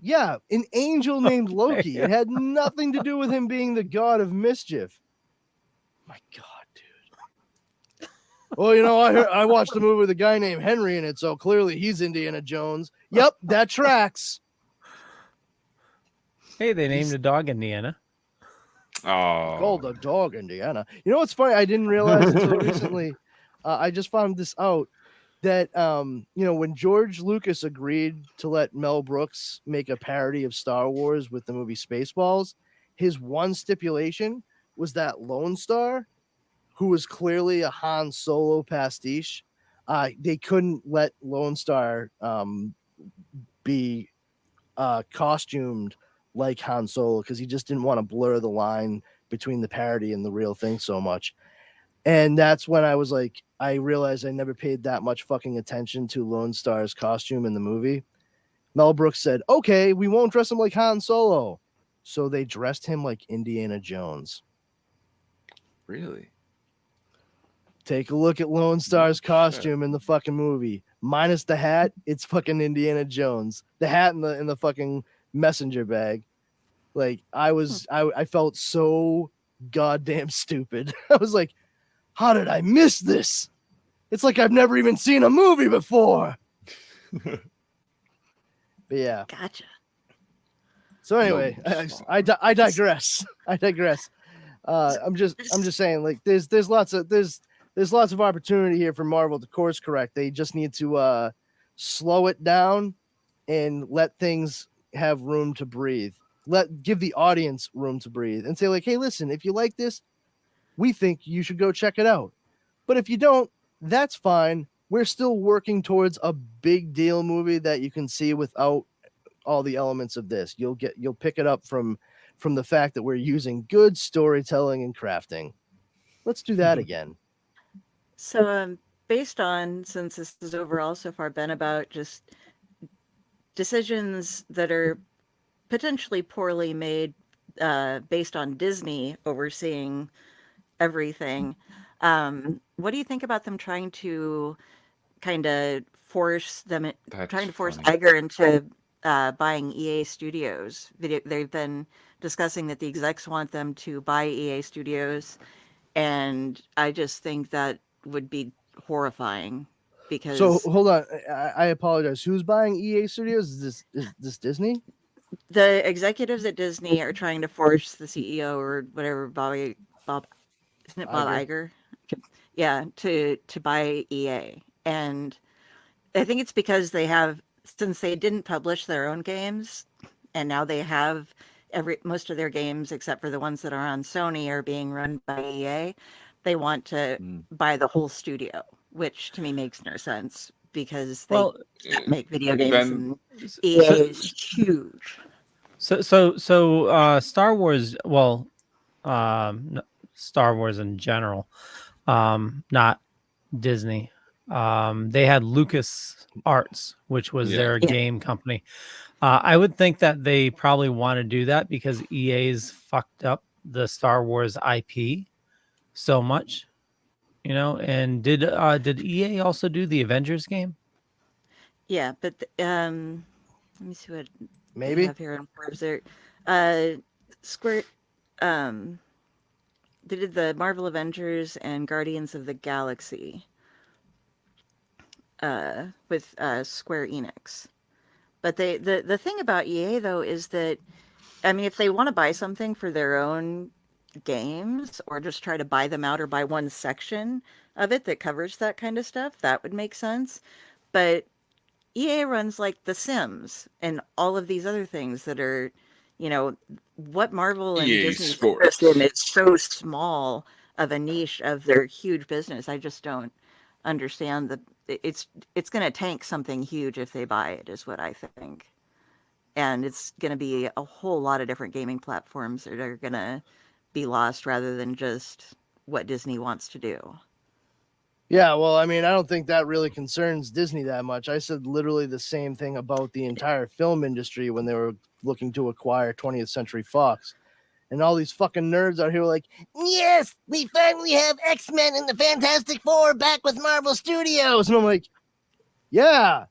Speaker 2: Yeah, an angel named Loki. It had nothing to do with him being the god of mischief. My God, dude. Well, I watched a movie with a guy named Henry in it, so clearly he's Indiana Jones. Yep, that tracks.
Speaker 1: Hey, they named a dog Indiana.
Speaker 6: Oh.
Speaker 2: Called a dog Indiana. You know what's funny? I didn't realize until recently. I just found this out that when George Lucas agreed to let Mel Brooks make a parody of Star Wars with the movie Spaceballs, his one stipulation was that Lone Star, who was clearly a Han Solo pastiche, they couldn't let Lone Star be costumed like Han Solo because he just didn't want to blur the line between the parody and the real thing so much. And that's when I realized I never paid that much fucking attention to Lone Star's costume in the movie. Mel Brooks said, okay, we won't dress him like Han Solo. So they dressed him like Indiana Jones.
Speaker 6: Really?
Speaker 2: Take a look at Lone Star's costume in the fucking movie. Minus the hat, it's fucking Indiana Jones. The hat and the fucking messenger bag. Like I felt so goddamn stupid. I was like, how did I miss this? It's like I've never even seen a movie before. But yeah.
Speaker 3: Gotcha.
Speaker 2: So anyway, I digress. I'm just saying, like, there's lots of opportunity here for Marvel to course correct. They just need to slow it down and let things have room to breathe. Give the audience room to breathe and say, like, hey, listen, if you like this, we think you should go check it out. But if you don't, that's fine. We're still working towards a big deal movie that you can see without all the elements of this. You'll pick it up from the fact that we're using good storytelling and crafting. Let's do that again.
Speaker 3: So, based on, since this has overall so far been about just decisions that are potentially poorly made, based on Disney overseeing everything, what do you think about them trying to kind of force Iger into buying EA Studios? They've been discussing that the execs want them to buy EA Studios, and I just think that would be horrifying. Because
Speaker 2: so hold on, I apologize. Who's buying EA Studios? Is this Disney?
Speaker 3: The executives at Disney are trying to force the CEO or whatever, Bob, isn't it Bob Iger? Yeah, to buy EA. And I think it's because since they didn't publish their own games, and now they have most of their games except for the ones that are on Sony are being run by EA. They want to buy the whole studio, which to me makes no sense because they make video games and EA is huge.
Speaker 1: So Star Wars, Star Wars in general, not Disney. They had Lucas Arts, which was their game company. I would think that they probably want to do that because EA's fucked up the Star Wars IP so much, And did EA also do the Avengers game?
Speaker 3: Yeah, but let me see what
Speaker 2: maybe
Speaker 3: I have here in Forbes. There, Square, they did the Marvel Avengers and Guardians of the Galaxy with Square Enix. But the thing about EA though is that, I mean, if they want to buy something for their own games or just try to buy them out or buy one section of it that covers that kind of stuff, that would make sense. But EA runs like The Sims and all of these other things that are, what Marvel and Disney Sports in is so small of a niche of their huge business. I just don't understand it's going to tank something huge if they buy it, is what I think. And it's going to be a whole lot of different gaming platforms that are going to be lost rather than just what Disney wants to do.
Speaker 2: Yeah, well, I mean, I don't think that really concerns Disney that much. I said literally the same thing about the entire film industry when they were looking to acquire 20th Century Fox. And all these fucking nerds out here were like, yes, we finally have X-Men and the Fantastic Four back with Marvel Studios. And I'm like, yeah.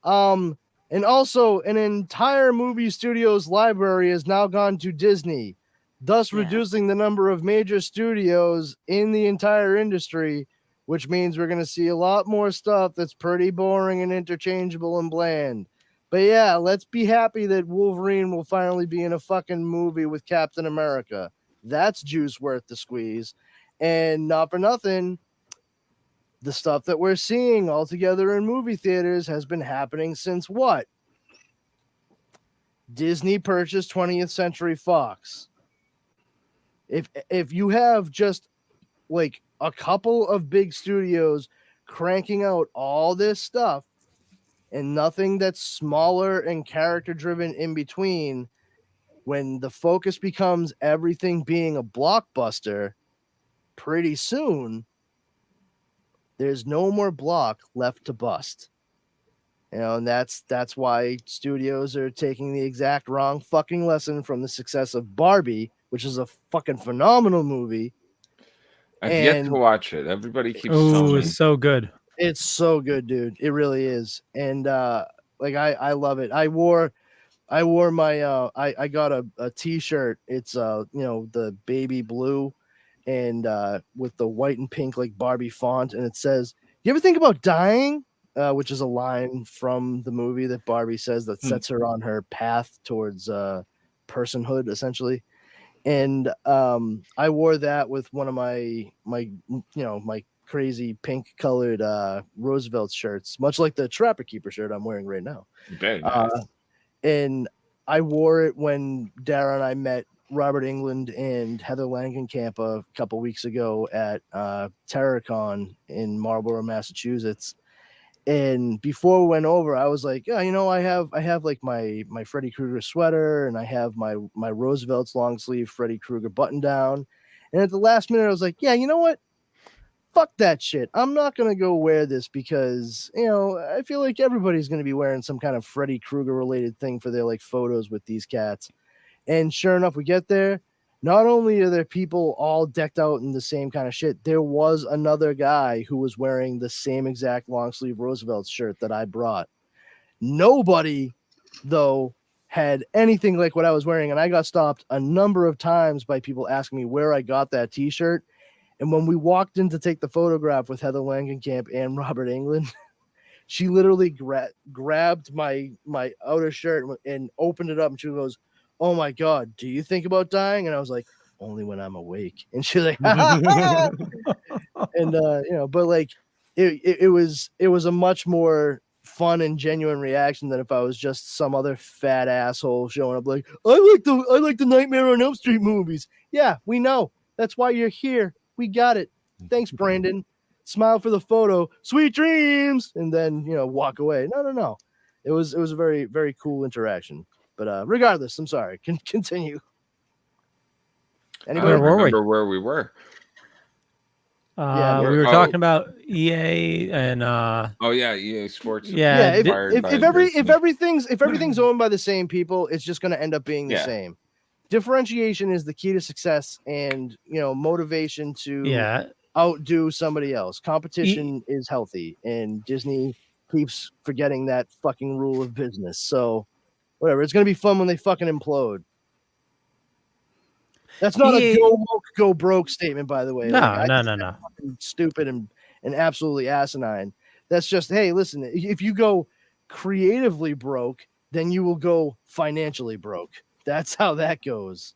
Speaker 2: And also an entire movie studios library has now gone to Disney, thus reducing the number of major studios in the entire industry, which means we're going to see a lot more stuff that's pretty boring and interchangeable and bland. But yeah, let's be happy that Wolverine will finally be in a fucking movie with Captain America. That's juice worth the squeeze. And not for nothing, the stuff that we're seeing all together in movie theaters has been happening since what? Disney purchased 20th Century Fox. If you have just like a couple of big studios cranking out all this stuff and nothing that's smaller and character driven in between, when the focus becomes everything being a blockbuster, pretty soon there's no more block left to bust. And that's why studios are taking the exact wrong fucking lesson from the success of Barbie, which is a fucking phenomenal movie.
Speaker 6: I've yet to watch it. Everybody keeps telling me.
Speaker 1: It's so good.
Speaker 2: It's so good, dude. It really is. And I love it. I wore my I got a t-shirt. It's the baby blue and with the white and pink like Barbie font, and it says, "You ever think about dying?" Which is a line from the movie that Barbie says that sets her on her path towards personhood, essentially. and I wore that with one of my crazy pink colored Roosevelt shirts, much like the Trapper Keeper shirt I'm wearing right now.
Speaker 6: Very nice.
Speaker 2: And I wore it when Dara and I met Robert England and Heather Langenkamp a couple weeks ago at TerraCon in Marlborough, Massachusetts. And before we went over, I was like, yeah, I have like my Freddy Krueger sweater, and I have my Roosevelt's long sleeve Freddy Krueger button down. And at the last minute, I was like, yeah, you know what? Fuck that shit. I'm not gonna go wear this because I feel like everybody's gonna be wearing some kind of Freddy Krueger related thing for their like photos with these cats. And sure enough, we get there. Not only are there people all decked out in the same kind of shit, there was another guy who was wearing the same exact long sleeve Roosevelt shirt that I brought. Nobody, though, had anything like what I was wearing, and I got stopped a number of times by people asking me where I got that t-shirt. And when we walked in to take the photograph with Heather Langenkamp and Robert England, she literally grabbed my outer shirt and opened it up, and she goes, "Oh my God, do you think about dying?" And I was like, "Only when I'm awake." And she's like, and but like it was a much more fun and genuine reaction than if I was just some other fat asshole showing up like, I like the Nightmare on Elm Street movies. Yeah, we know. That's why you're here. We got it. Thanks, Brandon. Smile for the photo. Sweet dreams. And then, walk away. No. It was a very, very cool interaction. But regardless, I'm sorry. Continue.
Speaker 6: Anybody remember where we were?
Speaker 1: We were talking about EA and
Speaker 6: EA Sports.
Speaker 2: Yeah, if everything's owned by the same people, it's just going to end up being the same. Differentiation is the key to success, and motivation to outdo somebody else. Competition is healthy, and Disney keeps forgetting that fucking rule of business. So whatever, it's going to be fun when they fucking implode. That's not a go broke statement, by the way.
Speaker 1: No.
Speaker 2: Stupid and absolutely asinine. That's just, hey, listen, if you go creatively broke, then you will go financially broke. That's how that goes.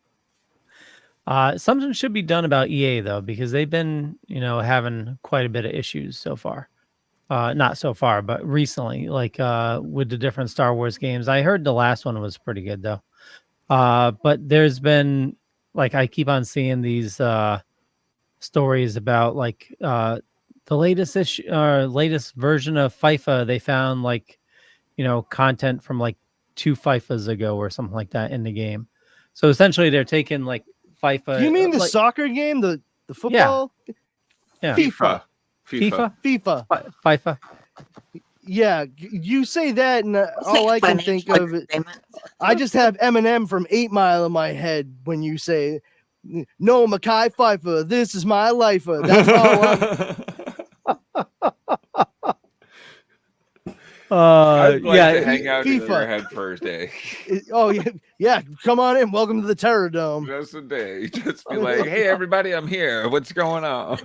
Speaker 1: Something should be done about EA though, because they've been, having quite a bit of issues so far. Not so far, but recently, like with the different Star Wars games. I heard the last one was pretty good though. But there's been, like, I keep on seeing these stories about like the latest version of FIFA. They found like, content from like 2 FIFAs ago or something like that in the game. So essentially they're taking like FIFA.
Speaker 2: You mean the soccer game, the football?
Speaker 1: Yeah.
Speaker 2: FIFA. Yeah, you say that, and all I can think of is I just have Eminem from 8 Mile in my head when you say, "No, Mackay FIFA, this is my life." That's all.
Speaker 6: I'd like to hang out in your head for a day.
Speaker 2: Oh yeah, come on in. Welcome to the Terror Dome.
Speaker 6: Just a day. Just be like, "Hey, everybody, I'm here. What's going on?"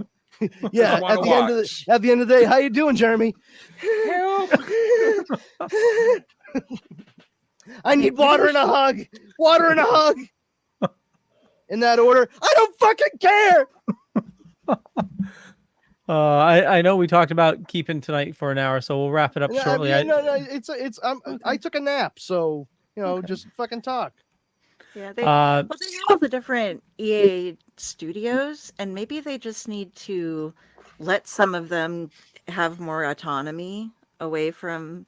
Speaker 2: Yeah, at the end of the day, how you doing, Jeremy?
Speaker 6: Help!
Speaker 2: I need water and a hug. Water and a hug. In that order. I don't fucking care.
Speaker 1: I know we talked about keeping tonight for an hour, so we'll wrap it up shortly.
Speaker 2: I took a nap, so just fucking talk.
Speaker 3: Yeah, they have the different EA studios, and maybe they just need to let some of them have more autonomy away from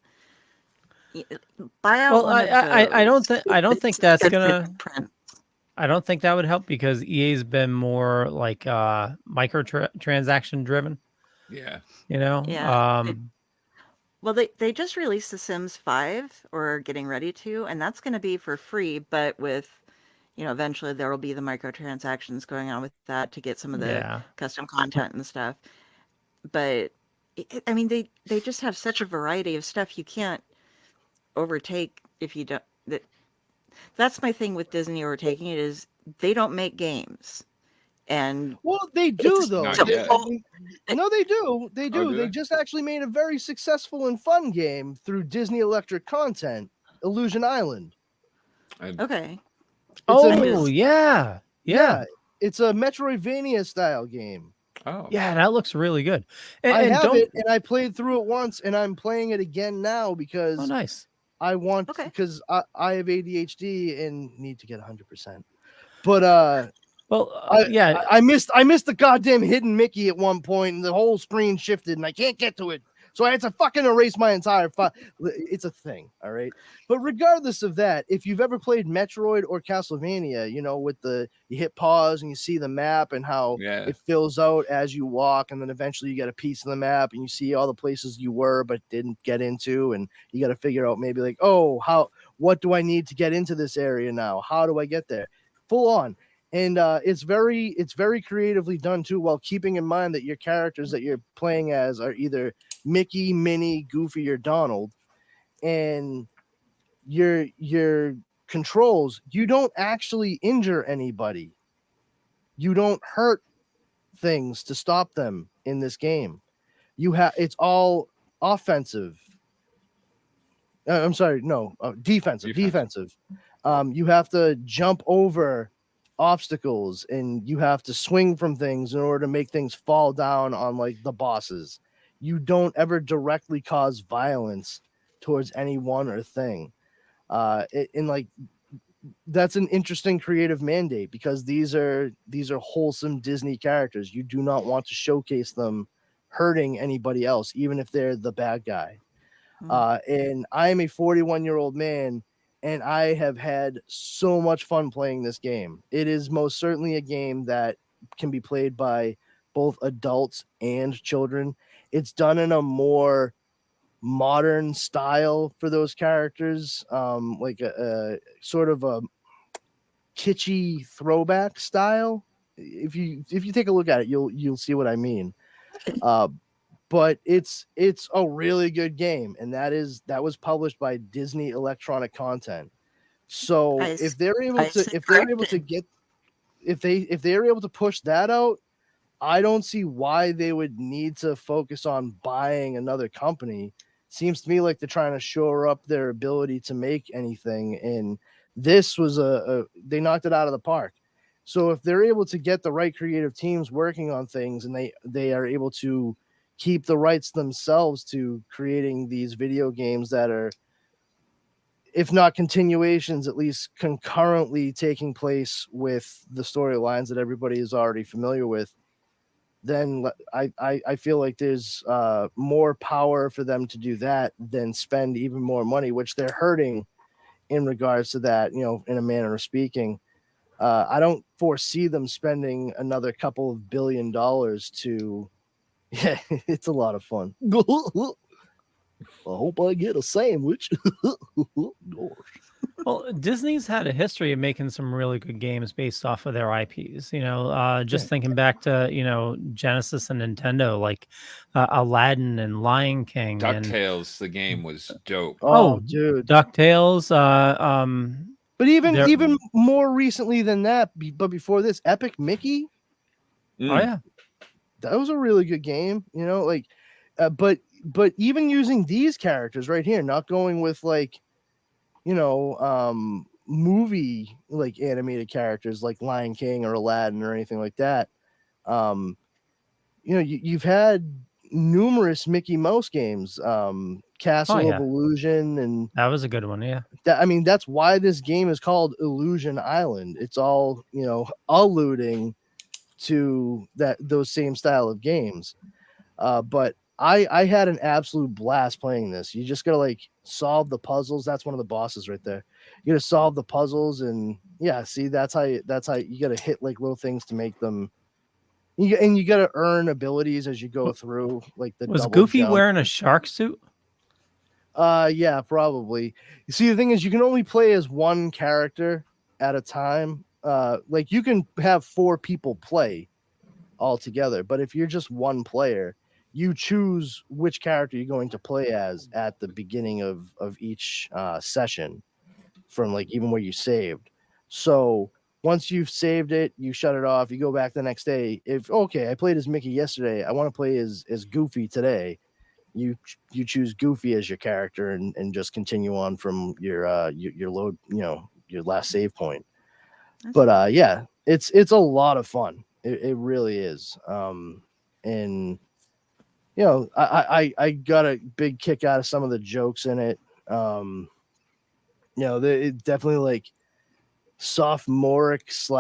Speaker 3: buy out.
Speaker 1: Well, I don't think that's gonna. I don't think that would help because EA's been more like microtransaction driven.
Speaker 6: Yeah.
Speaker 3: Yeah. Well, they just released The Sims 5, or getting ready to, and that's going to be for free, but with, eventually there will be the microtransactions going on with that to get some of the custom content and stuff. But, they just have such a variety of stuff you can't overtake if you don't. That's my thing with Disney overtaking it is they don't make games. And
Speaker 2: they do though. No, they do.
Speaker 6: Oh,
Speaker 2: They just actually made a very successful and fun game through Disney Electric Content, Illusion Island.
Speaker 3: Okay.
Speaker 1: Yeah. Yeah.
Speaker 2: It's a Metroidvania style game.
Speaker 6: Oh,
Speaker 1: Yeah, that looks really good.
Speaker 2: I
Speaker 1: And
Speaker 2: have
Speaker 1: don't.
Speaker 2: it, and I played through it once, and I'm playing it again now because
Speaker 1: Oh, nice.
Speaker 2: I want
Speaker 3: Okay.
Speaker 2: because I have ADHD and need to get 100%. But
Speaker 1: Well, yeah.
Speaker 2: I missed the goddamn hidden Mickey at one point, and the whole screen shifted, and I can't get to it. So I had to fucking erase my entire file. It's a thing, all right. But regardless of that, if you've ever played Metroid or Castlevania, you know, with you hit pause and you see the map and how it fills out as you walk, and then eventually you get a piece of the map and you see all the places you were but didn't get into, and you got to figure out maybe like, oh, what do I need to get into this area now? How do I get there? Full on. And it's very creatively done too, while keeping in mind that your characters that you're playing as are either Mickey, Minnie, Goofy, or Donald. And your controls, you don't actually injure anybody. You don't hurt things to stop them in this game. It's all offensive. I'm sorry, no, defensive. You have to jump over obstacles, and you have to swing from things in order to make things fall down on like the bosses. You don't ever directly cause violence towards anyone or thing. And like that's an interesting creative mandate, because these are wholesome Disney characters. You do not want to showcase them hurting anybody else, even if they're the bad guy. And I am a 41-year-old man, and I have had so much fun playing this game. It is most certainly a game that can be played by both adults and children. It's done in a more modern style for those characters, like a sort of a kitschy throwback style. If you take a look at it, you'll see what I mean. But it's a really good game, and that was published by Disney Electronic Content. So if they're able to push that out, I don't see why they would need to focus on buying another company. Seems to me like they're trying to shore up their ability to make anything, and this was they knocked it out of the park. So if they're able to get the right creative teams working on things, and they are able to keep the rights themselves to creating these video games that are, if not continuations, at least concurrently taking place with the storylines that everybody is already familiar with, then I feel like there's more power for them to do that than spend even more money, which they're hurting in regards to that, you know, in a manner of speaking. I don't foresee them spending another couple of $1 billion to. Yeah, it's a lot of fun. I hope I get a sandwich.
Speaker 1: Well, Disney's had a history of making some really good games based off of their IPs. You know, just thinking back to, you know, Genesis and Nintendo, like Aladdin and Lion King.
Speaker 6: DuckTales, the game was dope.
Speaker 2: Oh, dude,
Speaker 1: DuckTales.
Speaker 2: But even more recently than that, but before this, Epic Mickey.
Speaker 1: Oh yeah.
Speaker 2: That was a really good game, you know, like, but even using these characters right here, not going with like, you know, movie like animated characters like Lion King or Aladdin or anything like that. You know, you've had numerous Mickey Mouse games, Castle of Illusion, and
Speaker 1: that was a good one. Yeah.
Speaker 2: That's why this game is called Illusion Island. It's all, you know, alluding to those same style of games. But I had an absolute blast playing this. You just gotta like solve the puzzles. That's one of the bosses right there. You gotta solve the puzzles, and see, that's how you gotta hit like little things to make them. You gotta earn abilities as you go through. Like
Speaker 1: was Goofy wearing a shark suit?
Speaker 2: Yeah, probably. You see, the thing is, you can only play as one character at a time. Like you can have 4 people play all together, but if you're just one player, you choose which character you're going to play as at the beginning of each session, from like even where you saved. So once you've saved it, you shut it off, you go back the next day. If I played as Mickey yesterday, I want to play as Goofy today, you choose Goofy as your character, and just continue on from your load, you know, your last save point. But it's a lot of fun. It really is. And you know, I got a big kick out of some of the jokes in it. You know, it definitely like sophomoric /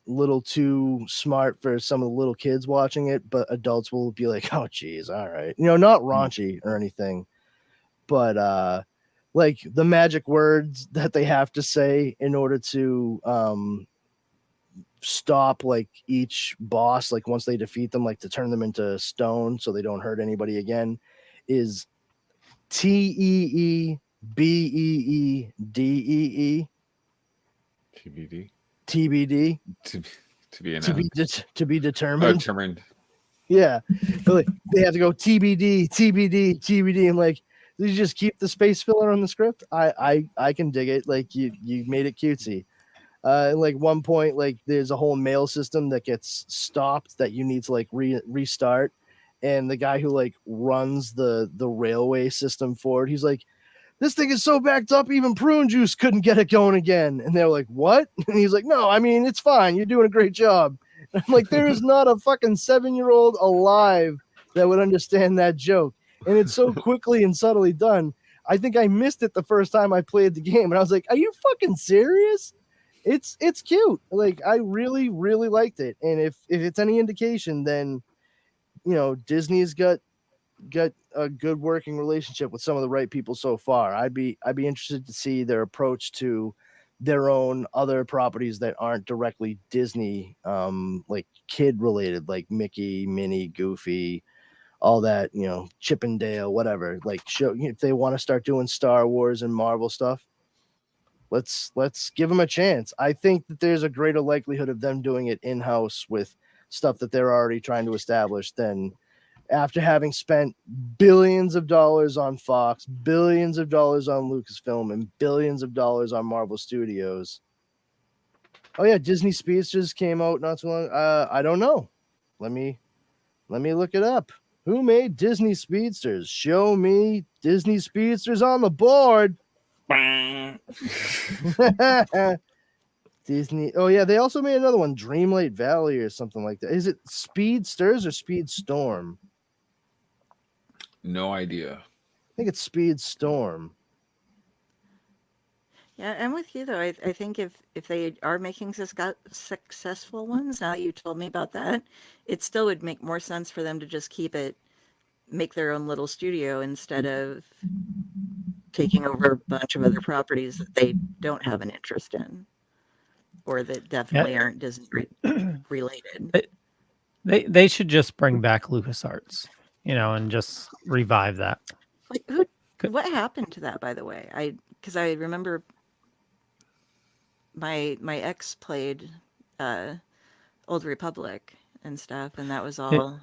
Speaker 2: little too smart for some of the little kids watching it, but adults will be like, oh geez, all right. You know, not raunchy or anything, but like the magic words that they have to say in order to stop like each boss, like once they defeat them, like to turn them into stone so they don't hurt anybody again, is TEEBEEDEE.
Speaker 6: TBD.
Speaker 2: TBD.
Speaker 6: To be announced.
Speaker 2: To be
Speaker 6: Oh,
Speaker 2: determined.
Speaker 6: determined.
Speaker 2: Yeah. Like, they have to go TBD, TBD, TBD. And like, did you just keep the space filler on the script? I can dig it. Like you made it cutesy. Like one point, like there's a whole mail system that gets stopped that you need to like restart. And the guy who like runs the railway system forward, he's like, this thing is so backed up, even prune juice couldn't get it going again. And they're like, what? And he's like, no, I mean, it's fine. You're doing a great job. And I'm like, there is not a fucking 7-year-old alive that would understand that joke. And it's so quickly and subtly done. I think I missed it the first time I played the game. And I was like, are you fucking serious? It's cute. Like, I really, really liked it. And if it's any indication, then, you know, Disney's got a good working relationship with some of the right people so far. I'd be interested to see their approach to their own other properties that aren't directly Disney, like kid related, like Mickey, Minnie, Goofy, all that, you know, Chip and Dale, whatever. Like, show if they want to start doing Star Wars and Marvel stuff, let's give them a chance. I think that there's a greater likelihood of them doing it in-house with stuff that they're already trying to establish than after having spent billions of dollars on Fox, billions of dollars on Lucasfilm, and billions of dollars on Marvel Studios. Oh yeah, Disney Speedsters came out not too long. I don't know. Let me look it up. Who made Disney Speedsters? Show me Disney Speedsters on the board. Disney. Oh yeah, they also made another one, Dreamlight Valley or something like that. Is it Speedsters or Speedstorm?
Speaker 6: No idea.
Speaker 2: I think it's Speedstorm.
Speaker 3: Yeah, I'm with you though. I think if they are making successful ones, now that you told me about that, it still would make more sense for them to just make their own little studio instead of taking over a bunch of other properties that they don't have an interest in, or that definitely aren't Disney related.
Speaker 1: They should just bring back LucasArts, you know, and just revive that.
Speaker 3: Like, what happened to that, by the way? Because I remember my ex played Old Republic and stuff, and that was all.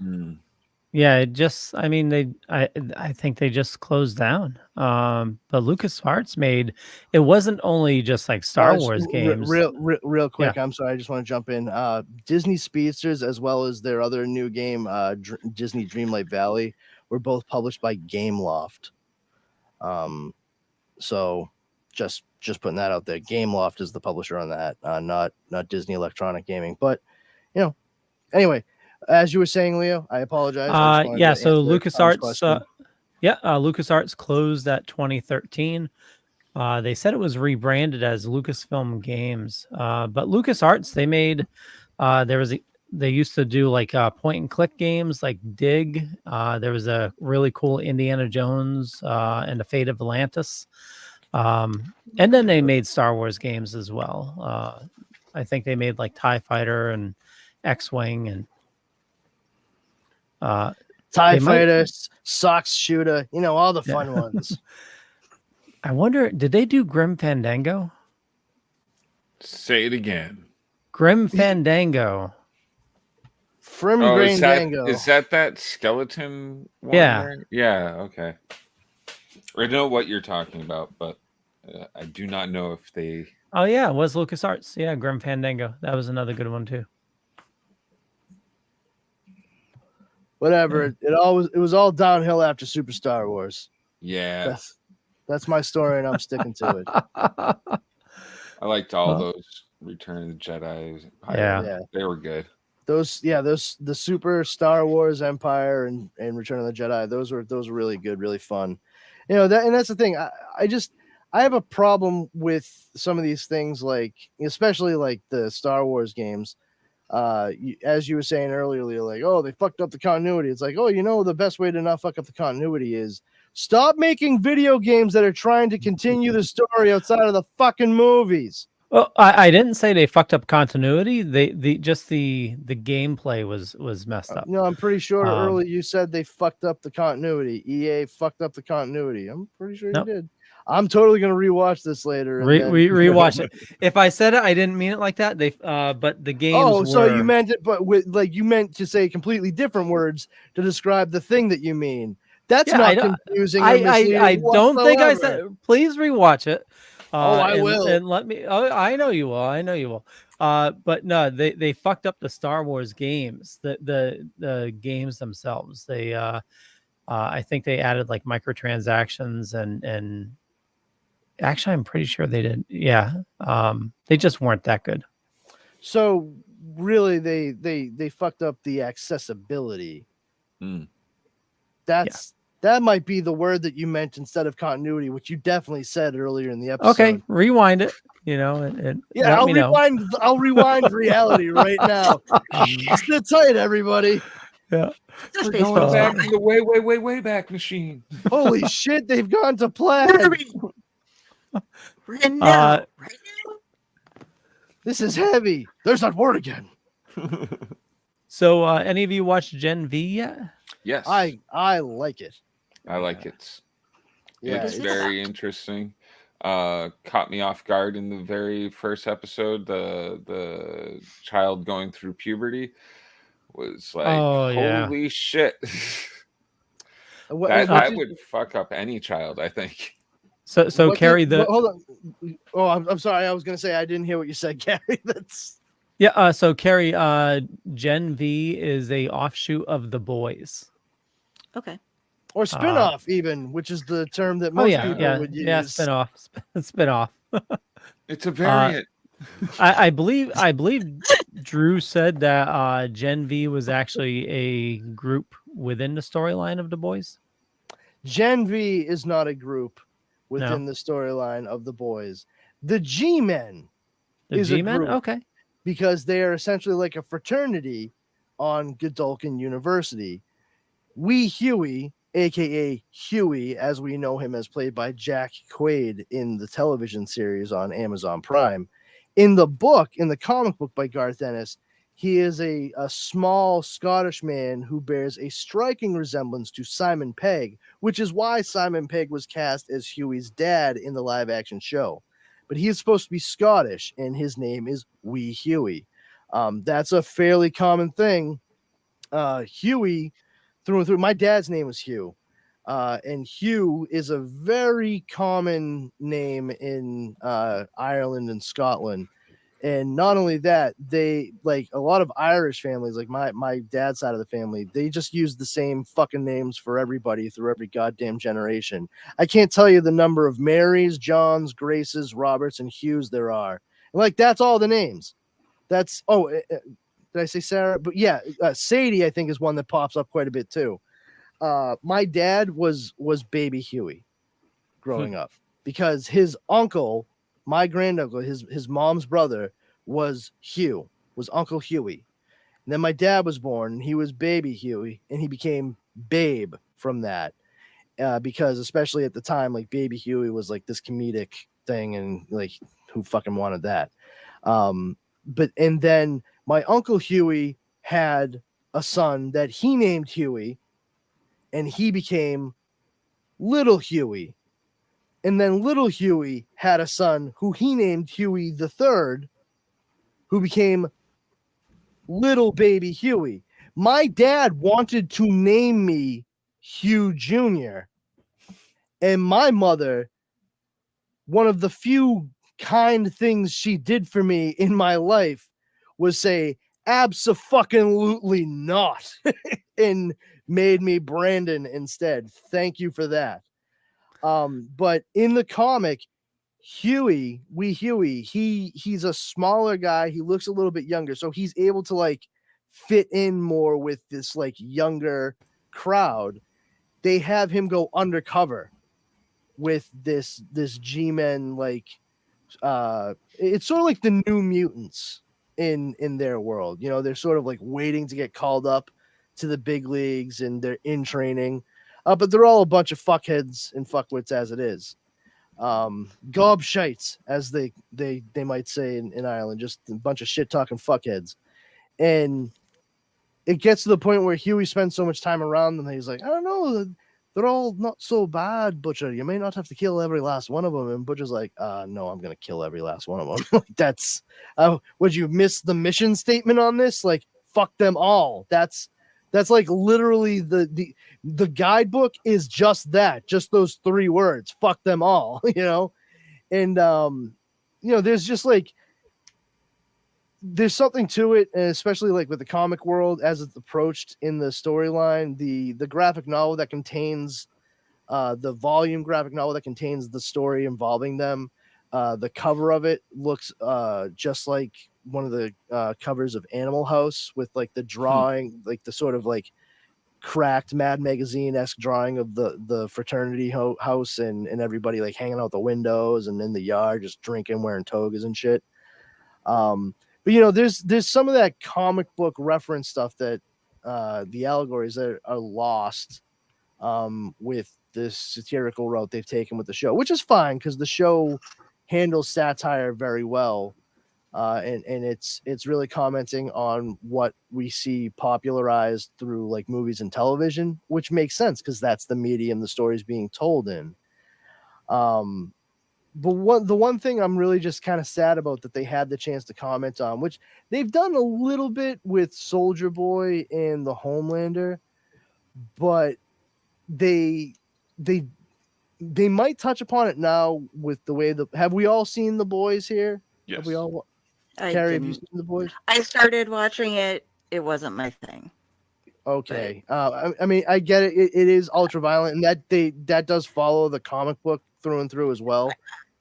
Speaker 1: Yeah, I think they just closed down. But LucasArts made, it wasn't only just like Star Wars games.
Speaker 2: Real quick,
Speaker 1: Yeah.
Speaker 2: I'm sorry, I just want to jump in. Disney Speedsters, as well as their other new game, Disney Dreamlight Valley, were both published by Gameloft. So just putting that out there. Gameloft is the publisher on that, not Disney Electronic Gaming. But you know, anyway. As you were saying, Leo, I apologize.
Speaker 1: Yeah, so LucasArts, LucasArts closed at 2013. They said it was rebranded as Lucasfilm Games, but LucasArts, they made, they used to do like point and click games like Dig. There was a really cool Indiana Jones and the Fate of Atlantis, and then they made Star Wars games as well. I think they made like TIE Fighter and X-Wing and
Speaker 2: TIE Fighter, Sox Shooter, you know, all the fun ones.
Speaker 1: I wonder, did they do Grim Fandango?
Speaker 6: Say it again.
Speaker 1: Grim Fandango.
Speaker 2: Dango.
Speaker 6: Is that skeleton one?
Speaker 1: Yeah.
Speaker 6: There? Yeah, okay. I know what you're talking about, but I do not know if they...
Speaker 1: Oh, yeah, it was LucasArts. Yeah, Grim Fandango. That was another good one, too.
Speaker 2: Whatever. It was all downhill after Super Star Wars.
Speaker 6: Yeah.
Speaker 2: That's my story, and I'm sticking to it.
Speaker 6: I liked all those. Return of the Jedi.
Speaker 1: Yeah.
Speaker 6: They were good.
Speaker 2: Those the Super Star Wars Empire and Return of the Jedi. Those were really good, really fun. That's the thing. I have a problem with some of these things, like especially like the Star Wars games. As you were saying earlier, like, oh, they fucked up the continuity. It's like, oh, the best way to not fuck up the continuity is stop making video games that are trying to continue the story outside of the fucking movies.
Speaker 1: Well, I didn't say they fucked up continuity. The gameplay was messed up.
Speaker 2: No, I'm pretty sure earlier you said they fucked up the continuity. EA fucked up the continuity. I'm pretty sure you did. I'm totally gonna rewatch this later.
Speaker 1: Rewatch it. If I said it, I didn't mean it like that. But the games.
Speaker 2: Oh, so you meant it, but you meant to say completely different words to describe the thing that you mean. That's not confusing.
Speaker 1: I don't think I said. Please rewatch it.
Speaker 2: I will.
Speaker 1: And let me. Oh, I know you will. I know you will. But no, they fucked up the Star Wars games. The games themselves. They I think they added like microtransactions and actually I'm pretty sure they did. Yeah. They just weren't that good.
Speaker 2: So really they fucked up the accessibility. That might be the word that you meant instead of continuity, which you definitely said earlier in the episode.
Speaker 1: Okay, rewind it. And
Speaker 2: yeah, I'll rewind reality right now. Sit tight, everybody.
Speaker 1: Yeah,
Speaker 6: we're going back to the way back machine.
Speaker 2: Holy shit, they've gone to plaid.
Speaker 3: Right now.
Speaker 2: This is heavy. There's that word again.
Speaker 1: So, any of you watched Gen V yet?
Speaker 6: Yes,
Speaker 2: I like it.
Speaker 6: I like it.
Speaker 2: Yeah,
Speaker 6: it's very interesting. Caught me off guard in the very first episode. The child going through puberty was like, holy shit. That would fuck up any child, I think.
Speaker 1: So Carrie,
Speaker 2: hold on. Oh, I'm sorry. I was gonna say I didn't hear what you said, Carrie.
Speaker 1: So Carrie, Gen V is a offshoot of The Boys.
Speaker 3: Okay.
Speaker 2: Or spin-off, even, which is the term that most people would use.
Speaker 1: Yeah, spin-off.
Speaker 6: It's a variant.
Speaker 1: I believe Drew said that Gen V was actually a group within the storyline of The Boys.
Speaker 2: Gen V is not a group within the storyline of The Boys. The G-Men is a group.
Speaker 1: Okay.
Speaker 2: Because they are essentially like a fraternity on Godolphin University. Wee Huey, aka Huey, as we know him as played by Jack Quaid in the television series on Amazon Prime. In the comic book by Garth Ennis, he is a small Scottish man who bears a striking resemblance to Simon Pegg, which is why Simon Pegg was cast as Huey's dad in the live action show. But he is supposed to be Scottish, and his name is Wee Huey. That's a fairly common thing. Huey, through and through. My dad's name was Hugh, and Hugh is a very common name in Ireland and Scotland. And not only that, they like a lot of Irish families, like my dad's side of the family, they just use the same fucking names for everybody through every goddamn generation. I can't tell you the number of Marys, Johns, Graces, Roberts, and Hughes there are. And like that's all the names. That's did I say Sarah? But yeah, Sadie I think is one that pops up quite a bit too. My dad was baby Huey growing up because his uncle, my granduncle, his mom's brother was Uncle Huey. And then my dad was born and he was baby Huey and he became Babe from that. Because especially at the time, like baby Huey was like this comedic thing and like who fucking wanted that. And then my Uncle Huey had a son that he named Huey and he became Little Huey. And then Little Huey had a son who he named Huey the Third, who became Little Baby Huey. My dad wanted to name me Hugh Jr. And my mother, one of the few kind things she did for me in my life was say, abso-fucking-lutely not, and made me Brandon instead. Thank you for that. But in the comic, Huey, he's a smaller guy. He looks a little bit younger, so he's able to like fit in more with this like younger crowd. They have him go undercover with this G-Men, like it's sort of like the New Mutants in their world. You know, they're sort of like waiting to get called up to the big leagues, and they're in training, but they're all a bunch of fuckheads and fuckwits as it is. Gobshites, as they might say in Ireland, just a bunch of shit talking fuckheads. And it gets to the point where Huey spends so much time around them that he's like, I don't know, they're all not so bad, Butcher. You may not have to kill every last one of them. And Butcher's like, no, I'm gonna kill every last one of them. That's would you miss the mission statement on this? Like, fuck them all. That's like literally the guidebook is just that, just those 3 words, fuck them all, you know? And, you know, there's just like, there's something to it, and especially like with the comic world as it's approached in the storyline, the graphic novel that contains, the volume graphic novel that contains the story involving them. The cover of it looks just like one of the covers of Animal House, with like the drawing, like the sort of like cracked Mad Magazine-esque drawing of the fraternity house and everybody like hanging out the windows and in the yard just drinking, wearing togas and shit. But you know, there's some of that comic book reference stuff that the allegories that are lost with this satirical route they've taken with the show, which is fine because the show handles satire very well. And it's really commenting on what we see popularized through like movies and television, which makes sense because that's the medium the story's being told in. But the one thing I'm really just kind of sad about that they had the chance to comment on, which they've done a little bit with Soldier Boy and the Homelander, but they might touch upon it now with the way have we all seen The Boys here?
Speaker 6: Yes.
Speaker 2: Have we all?
Speaker 3: I
Speaker 2: Carrie, have you
Speaker 3: didn't.
Speaker 2: seen The Boys?
Speaker 3: I started watching it. It wasn't my thing.
Speaker 2: Okay. I mean, I get it. It is ultra violent, and that does follow the comic book through and through as well.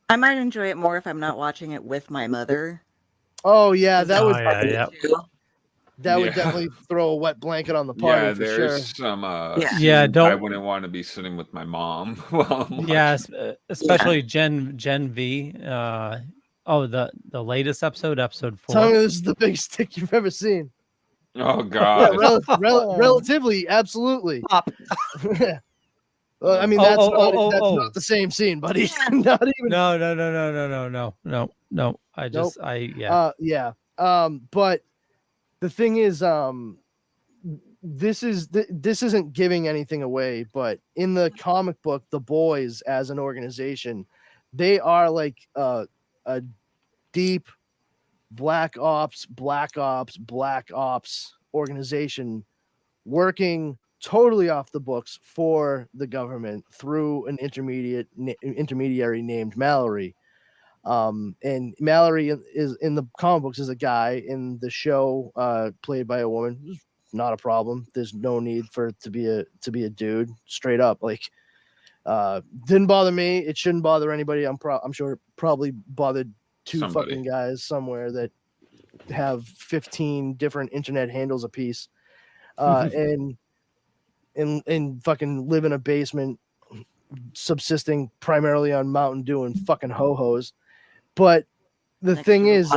Speaker 3: I might enjoy it more if I'm not watching it with my mother.
Speaker 2: Oh yeah, that would
Speaker 3: would
Speaker 2: definitely throw a wet blanket on the party for sure.
Speaker 6: There's some
Speaker 1: Yeah,
Speaker 6: I wouldn't want to be sitting with my mom while I'm
Speaker 1: Yes, especially Gen V. The latest episode 4.
Speaker 2: Tell me this is the biggest stick you've ever seen.
Speaker 6: Oh god.
Speaker 2: Relatively, absolutely. Well, I mean, that's not the same scene, buddy. Not even.
Speaker 1: No.
Speaker 2: Yeah. But the thing is, this isn't giving anything away, but in the comic book, the Boys as an organization, they are like a deep black ops organization working totally off the books for the government through an intermediary named Mallory. And Mallory is in the comic books is a guy, in the show played by a woman. Not a problem. There's no need for it to be a dude, straight up. Like didn't bother me. It shouldn't bother anybody. I'm sure it probably bothered somebody. Fucking guys somewhere that have 15 different internet handles apiece. And fucking live in a basement, subsisting primarily on Mountain Dew and fucking ho-hos. But the thing is,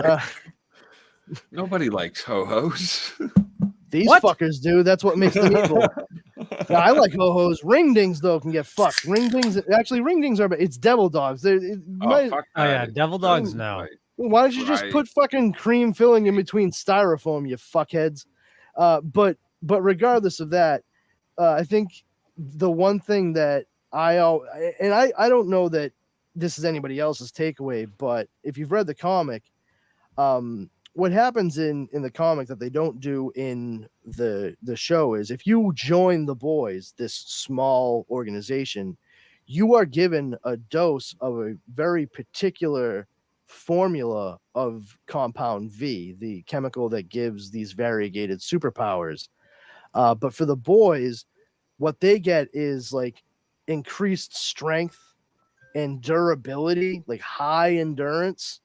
Speaker 6: nobody likes ho-hos.
Speaker 2: These fuckers do. That's what makes them evil. Now, I like ho-hos. Ring-dings, though, can get fucked. Ring-dings are, but it's devil dogs.
Speaker 1: Devil dogs now.
Speaker 2: Why don't you just put fucking cream filling in between styrofoam, you fuckheads? But regardless of that, I think the one thing that I don't know that this is anybody else's takeaway, but if you've read the comic, what happens in the comic that they don't do in the show is if you join the Boys, this small organization, you are given a dose of a very particular formula of compound V, the chemical that gives these variegated superpowers. But for the Boys, what they get is like increased strength and durability, like high endurance,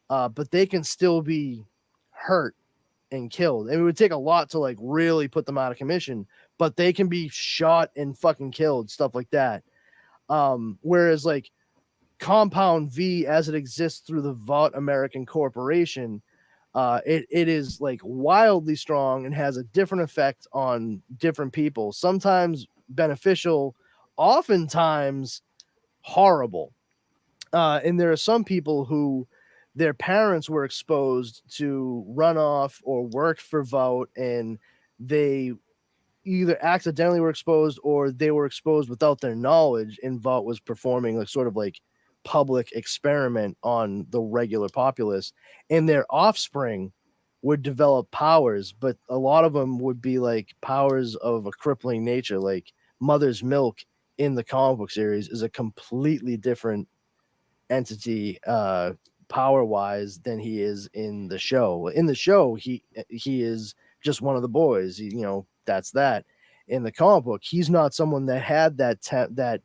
Speaker 2: but they can still be hurt and killed. And it would take a lot to like really put them out of commission, but they can be shot and fucking killed, stuff like that. Whereas like Compound V, as it exists through the Vought American Corporation, it is like wildly strong and has a different effect on different people. Sometimes beneficial, oftentimes horrible. And there are some people who their parents were exposed to runoff or worked for Vought, and they either accidentally were exposed or they were exposed without their knowledge, and Vought was performing like sort of like public experiment on the regular populace, and their offspring would develop powers, but a lot of them would be like powers of a crippling nature. Like Mother's Milk in the comic book series is a completely different entity power wise than he is in the show. In the show, he is just one of the boys. You know, that's that. In the comic book, he's not someone that had that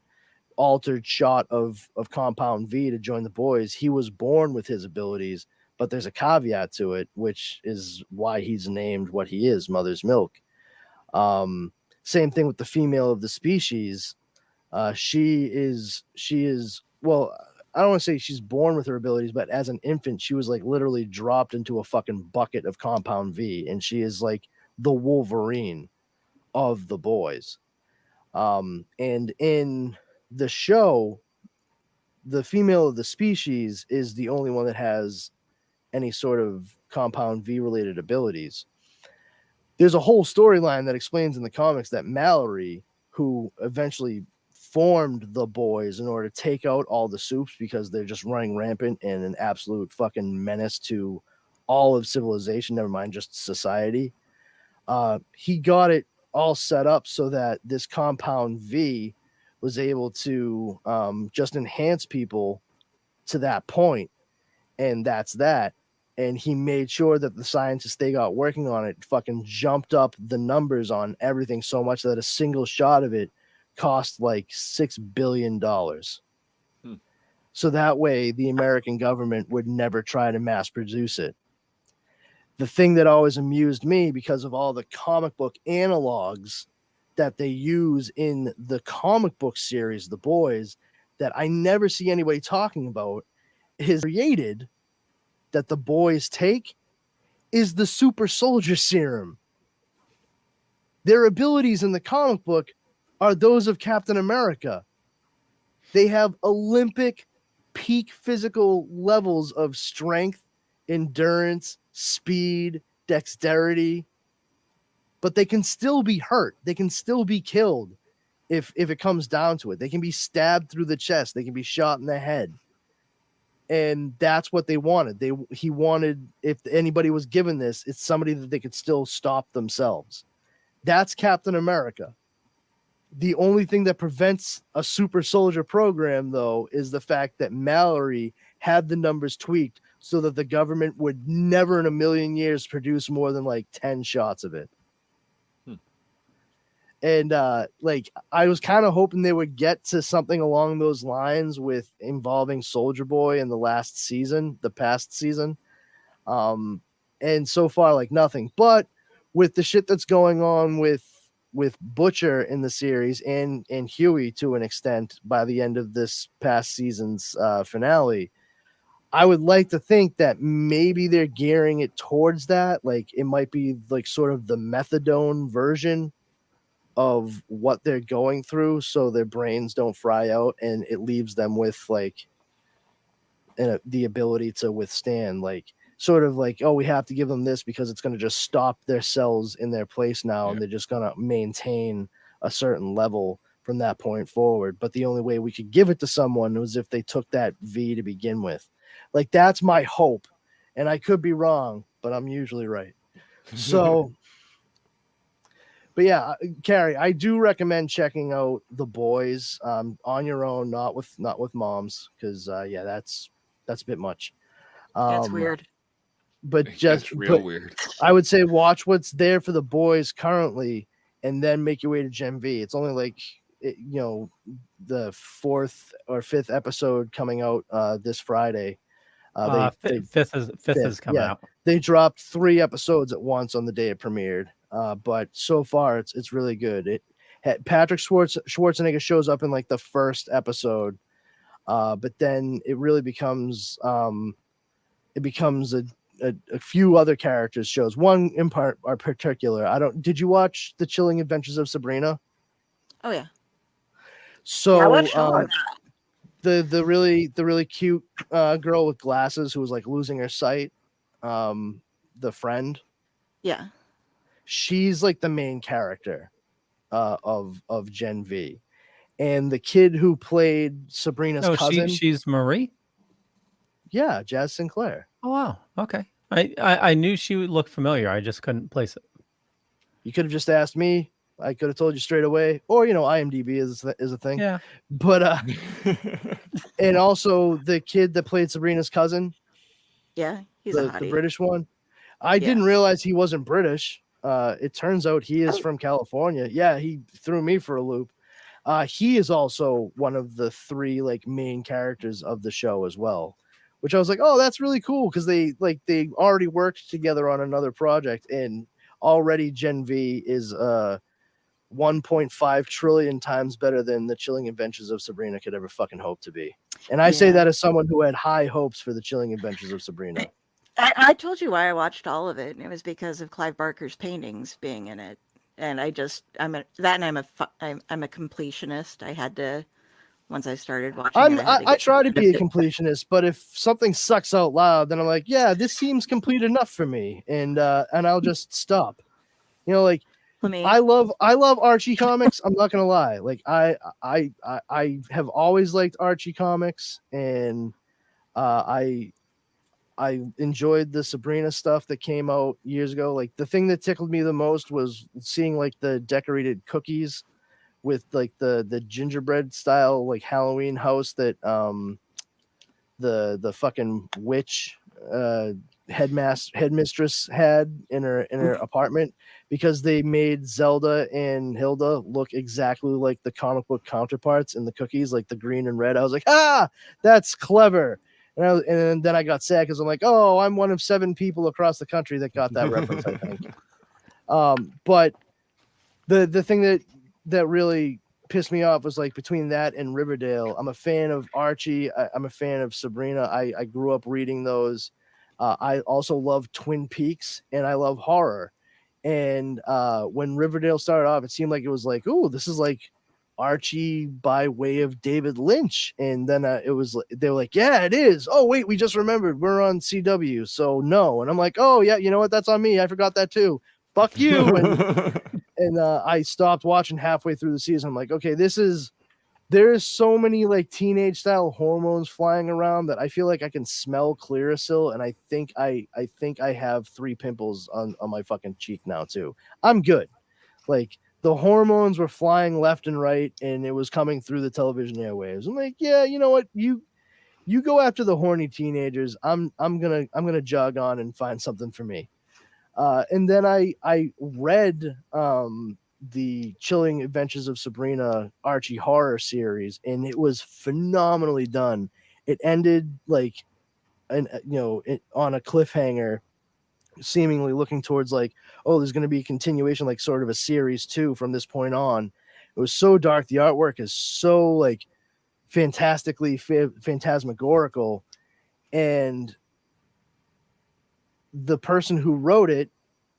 Speaker 2: altered shot of Compound V to join the boys. He was born with his abilities, but there's a caveat to it, which is why he's named what he is, Mother's Milk. Same thing with the female of the species. She is well, I don't want to say she's born with her abilities, but as an infant, she was like literally dropped into a fucking bucket of Compound V, and she is like the Wolverine of the boys. And in the show, the female of the species is the only one that has any sort of Compound V related abilities. There's a whole storyline that explains in the comics that Mallory, who eventually formed the boys in order to take out all the soups because they're just running rampant and an absolute fucking menace to all of civilization, never mind just society. He got it all set up so that this Compound V was able to just enhance people to that point, and that's that. And he made sure that the scientists they got working on it fucking jumped up the numbers on everything so much that a single shot of it cost like $6 billion. So that way the American government would never try to mass produce it. The thing that always amused me, because of all the comic book analogs that they use in the comic book series, The Boys, that I never see anybody talking about, is created that the boys take is the super soldier serum. Their abilities in the comic book are those of Captain America. They have Olympic peak physical levels of strength, endurance, speed, dexterity, but they can still be hurt. They can still be killed if it comes down to it. They can be stabbed through the chest. They can be shot in the head. And that's what they wanted. He wanted, if anybody was given this, it's somebody that they could still stop themselves. That's Captain America. The only thing that prevents a super soldier program, though, is the fact that Mallory had the numbers tweaked so that the government would never in a million years produce more than like 10 shots of it. And like I was kind of hoping they would get to something along those lines with involving Soldier Boy in the past season. And so far, like nothing. But with the shit that's going on with Butcher in the series and Huey to an extent by the end of this past season's finale, I would like to think that maybe they're gearing it towards that. Like it might be like sort of the methadone version of what they're going through, so their brains don't fry out, and it leaves them with like the ability to withstand, like sort of like, oh, we have to give them this because it's going to just stop their cells in their place now, and they're just going to maintain a certain level from that point forward. But the only way we could give it to someone was if they took that V to begin with. Like that's my hope, and I could be wrong, but I'm usually right. So but yeah, Carrie, I do recommend checking out The Boys on your own, not with moms, because yeah, that's a bit much.
Speaker 3: That's weird.
Speaker 2: But just
Speaker 6: weird.
Speaker 2: I would say watch what's there for The Boys currently, and then make your way to Gen V. It's only like the 4th or 5th episode coming out this Friday.
Speaker 1: Fifth is coming out.
Speaker 2: They dropped 3 episodes at once on the day it premiered. But so far it's really good. It had Patrick Schwarzenegger shows up in like the first episode, but then it really becomes a few other characters shows. One in particular. Did you watch The Chilling Adventures of Sabrina?
Speaker 3: Oh yeah.
Speaker 2: So
Speaker 3: yeah, I watched all of that.
Speaker 2: the really cute girl with glasses who was like losing her sight, the friend.
Speaker 3: Yeah.
Speaker 2: She's like the main character of Gen V. And the kid who played Sabrina's cousin.
Speaker 1: She's Marie?
Speaker 2: Yeah, Jazz Sinclair.
Speaker 1: Oh wow. Okay. I knew she would look familiar. I just couldn't place it.
Speaker 2: You could have just asked me. I could have told you straight away. Or IMDb is a thing.
Speaker 1: Yeah.
Speaker 2: But and also the kid that played Sabrina's cousin.
Speaker 3: Yeah, he's a hottie.
Speaker 2: The British one. I didn't realize he wasn't British. It turns out he is from California. Yeah, he threw me for a loop. He is also one of the 3 like main characters of the show as well, which I was like, oh, that's really cool because they already worked together on another project, and already Gen V is 1.5 trillion times better than The Chilling Adventures of Sabrina could ever fucking hope to be. And I say that as someone who had high hopes for The Chilling Adventures of Sabrina.
Speaker 3: I told you why I watched all of it, and it was because of Clive Barker's paintings being in it. And I'm a completionist. I had to, once I stared watching
Speaker 2: I try to be a completionist, but if something sucks out loud, then I'm like, yeah, this seems complete enough for me, and I'll just stop. I love Archie comics. I'm not gonna lie. Like I have always liked Archie comics, and I enjoyed the Sabrina stuff that came out years ago. Like the thing that tickled me the most was seeing like the decorated cookies with like the gingerbread style like Halloween house that the fucking witch headmistress had in her apartment, because they made Zelda and Hilda look exactly like the comic book counterparts in the cookies, like the green and red. I was like, that's clever. And then I got sad because I'm like, oh, I'm one of 7 people across the country that got that reference, I think. But the thing that really pissed me off was like between that and Riverdale. I'm a fan of Archie. I'm a fan of Sabrina. I grew up reading those. I also love Twin Peaks, and I love horror. And when Riverdale started off, it seemed like it was like, oh, this is like Archie by way of David Lynch. And then they were like, yeah, it is. Oh wait, we just remembered we're on CW, so no. And I'm like, oh yeah, you know what, that's on me, I forgot that too, fuck you. And I stopped watching halfway through the season. I'm like, okay, there's so many like teenage style hormones flying around that I feel like I can smell Clearasil, and I think I have 3 pimples on my fucking cheek now too. I'm good. Like the hormones were flying left and right, and it was coming through the television airwaves. I'm like, yeah, you know what? You go after the horny teenagers. I'm gonna jog on and find something for me. And then I read the Chilling Adventures of Sabrina Archie horror series, and it was phenomenally done. It ended like on a cliffhanger, seemingly looking towards like, oh, there's going to be a continuation, like sort of a series 2 from this point on. It was so dark. The artwork is so like fantastically phantasmagorical, and the person who wrote it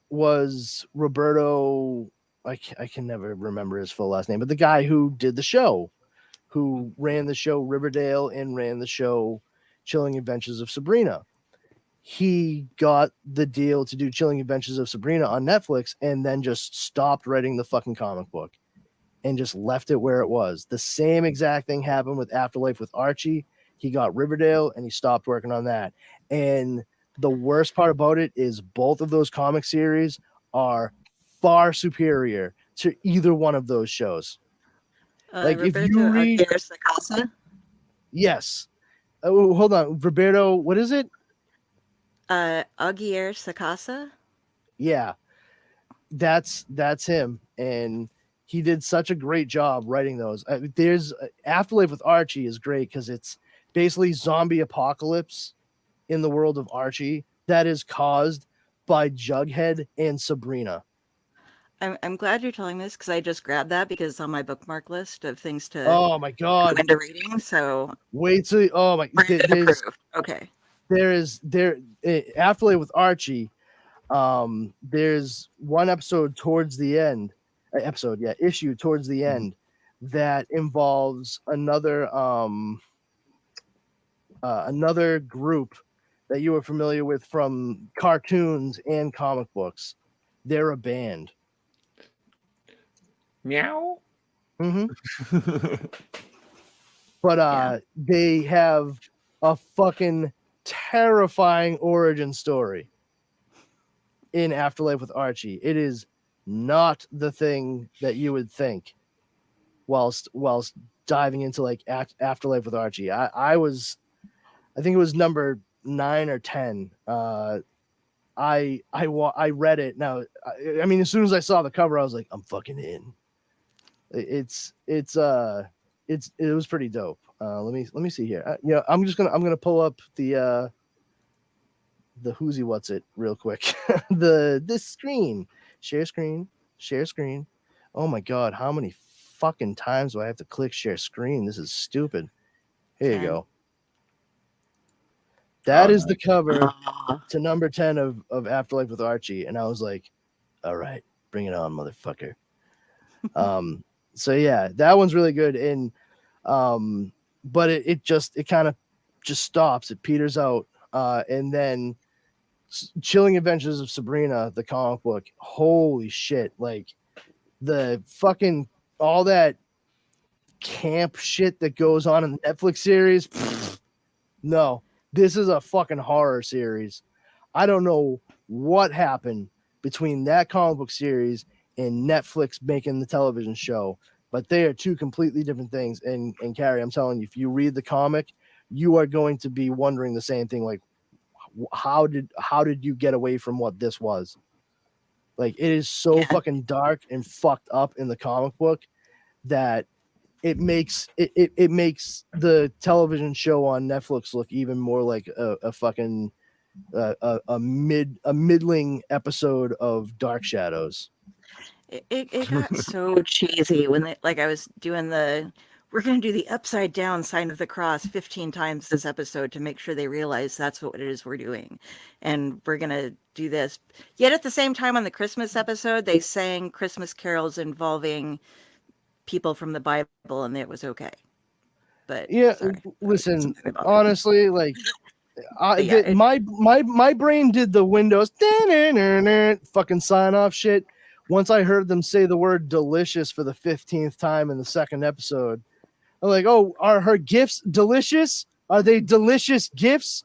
Speaker 2: was Roberto. I can never remember his full last name, but the guy who did the show, who ran the show Riverdale and ran the show Chilling Adventures of Sabrina. He got the deal to do Chilling Adventures of Sabrina on Netflix, and then just stopped writing the fucking comic book and just left it where it was. The same exact thing happened with Afterlife with Archie. He got Riverdale and he stopped working on that. And the worst part about it is both of those comic series are far superior to either one of those shows. Like Roberto, if you read yes. Oh, hold on. Roberto, what is it?
Speaker 3: Aguirre Sacasa.
Speaker 2: Yeah. That's him. And he did such a great job writing those. There's Afterlife with Archie is great because it's basically zombie apocalypse in the world of Archie that is caused by Jughead and Sabrina.
Speaker 3: I'm glad you're telling this because I just grabbed that because it's on my bookmark list of things to
Speaker 2: Oh my god!
Speaker 3: go into reading. So
Speaker 2: wait till
Speaker 3: approved. Okay.
Speaker 2: There's Afterlife with Archie. There's one episode towards the end. Issue towards the end that involves another group that you were familiar with from cartoons and comic books. They're a band.
Speaker 6: Meow.
Speaker 2: Mm-hmm. But they have a fucking terrifying origin story in Afterlife with Archie. It is not the thing that you would think whilst diving into like Afterlife with Archie. I think it was number 9 or 10. I read it. Now, I mean, as soon as I saw the cover, I was like, I'm fucking in. It was pretty dope. Let me see here. I'm gonna pull up the whoosy what's it real quick. This screen. Share screen. Oh my god, how many fucking times do I have to click share screen? This is stupid. Here you go. That is the cover to number 10 of Afterlife with Archie, and I was like, all right, bring it on, motherfucker. So yeah, that one's really good, and but it kind of just stops. It peters out, and then Chilling Adventures of Sabrina, the comic book. Holy shit! Like the fucking all that camp shit that goes on in the Netflix series. No, this is a fucking horror series. I don't know what happened between that comic book series and Netflix making the television show, but they are two completely different things. And Carrie, I'm telling you, if you read the comic, you are going to be wondering the same thing. Like, how did you get away from what this was? Like, it is so fucking dark and fucked up in the comic book that it makes the television show on Netflix look even more like a fucking a middling episode of Dark Shadows.
Speaker 3: It got so cheesy when I was doing we're going to do the upside down sign of the cross 15 times this episode to make sure they realize that's what it is we're doing. And we're going to do this. Yet at the same time on the Christmas episode, they sang Christmas carols involving people from the Bible and it was okay. But
Speaker 2: yeah, listen, honestly, like my brain did the Windows fucking sign off shit. Once I heard them say the word delicious for the 15th time in the second episode, I'm like, oh, are her gifts delicious? Are they delicious gifts?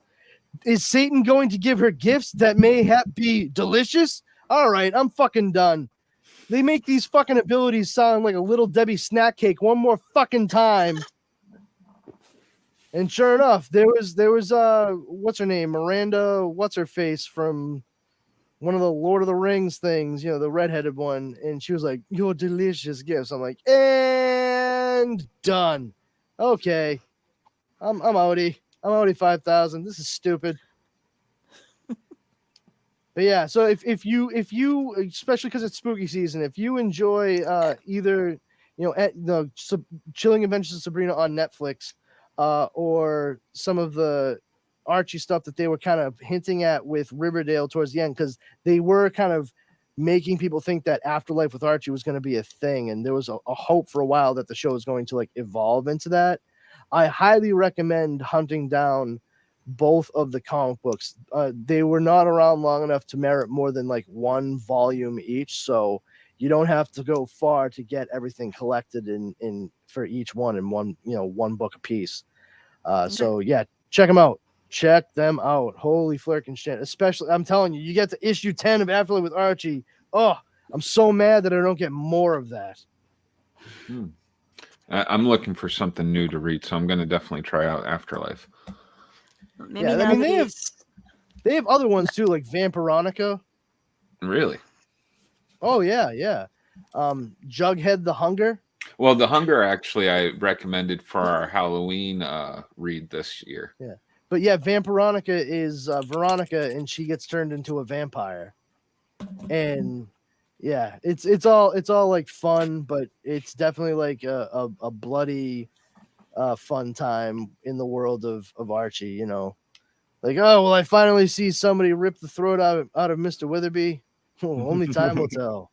Speaker 2: Is Satan going to give her gifts that may be delicious? All right, I'm fucking done. They make these fucking abilities sound like a Little Debbie snack cake one more fucking time. And sure enough, there was what's her name? Miranda, what's her face from one of the Lord of the Rings things, the redheaded one, and she was like, "Your delicious gifts." I'm like, and done. Okay, I'm outie. I'm outie 5,000. This is stupid. But yeah, so if you especially because it's spooky season, if you enjoy either the Chilling Adventures of Sabrina on Netflix, or some of the Archie stuff that they were kind of hinting at with Riverdale towards the end, because they were kind of making people think that Afterlife with Archie was going to be a thing, and there was a hope for a while that the show was going to like evolve into that. I highly recommend hunting down both of the comic books. They were not around long enough to merit more than like one volume each, so you don't have to go far to get everything collected in for each one in one book a piece. So yeah, check them out. Check them out. Holy flirkin' shit. Especially, I'm telling you, you get to issue 10 of Afterlife with Archie. Oh, I'm so mad that I don't get more of that.
Speaker 6: I'm looking for something new to read, so I'm going to definitely try out Afterlife.
Speaker 3: Maybe
Speaker 2: I mean, they have other ones too, like Vampironica.
Speaker 6: Really?
Speaker 2: Oh yeah. Jughead the Hunger.
Speaker 6: Well, the Hunger actually I recommended for our Halloween read this year.
Speaker 2: Yeah, but yeah, Vampironica is Veronica, and she gets turned into a vampire, and yeah, it's all like fun, but it's definitely like a bloody fun time in the world of Archie. You know, like, oh well, I finally see somebody rip the throat out of Mr. Witherby. Only time will tell.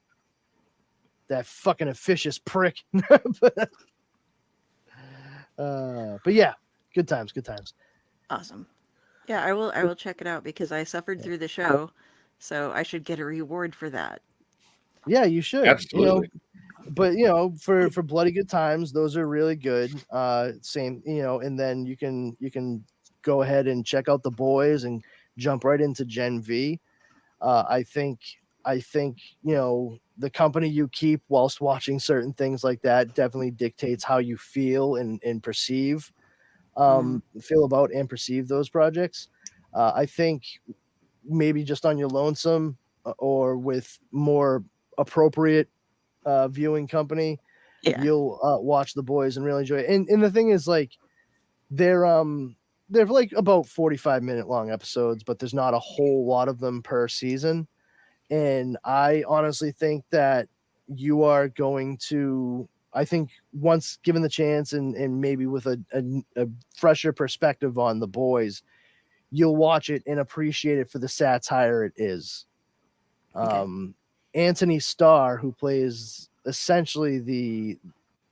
Speaker 2: That fucking officious prick. But yeah, good times.
Speaker 3: Awesome. Yeah, I will check it out because I suffered through the show, so I should get a reward for that.
Speaker 2: Yeah, you should.
Speaker 6: Absolutely.
Speaker 2: But for bloody good times, those are really good. Same, and then you can go ahead and check out The Boys and jump right into Gen V. I think the company you keep whilst watching certain things like that definitely dictates how you feel and perceive feel about and perceive those projects. I think maybe just on your lonesome or with more appropriate viewing company, you'll watch The Boys and really enjoy it. And the thing is, like, they're like about 45-minute long episodes, but there's not a whole lot of them per season. And I honestly think that you are going to, I think once given the chance and maybe with a fresher perspective on The Boys, you'll watch it and appreciate it for the satire it is. Okay. Anthony Starr, who plays essentially the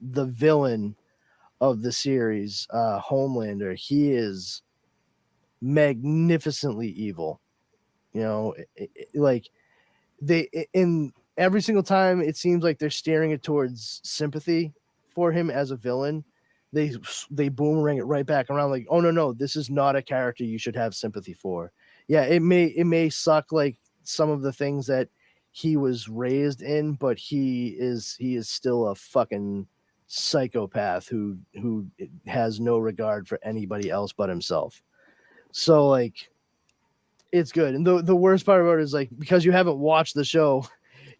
Speaker 2: villain of the series, Homelander, he is magnificently evil. Like they in every single time it seems like they're steering it towards sympathy for him as a villain. They boomerang it right back around like, oh no, this is not a character you should have sympathy for. Yeah, it may suck like some of the things that he was raised in, but he is still a fucking psychopath who has no regard for anybody else but himself. So like, it's good. And the worst part about it is, like, because you haven't watched the show,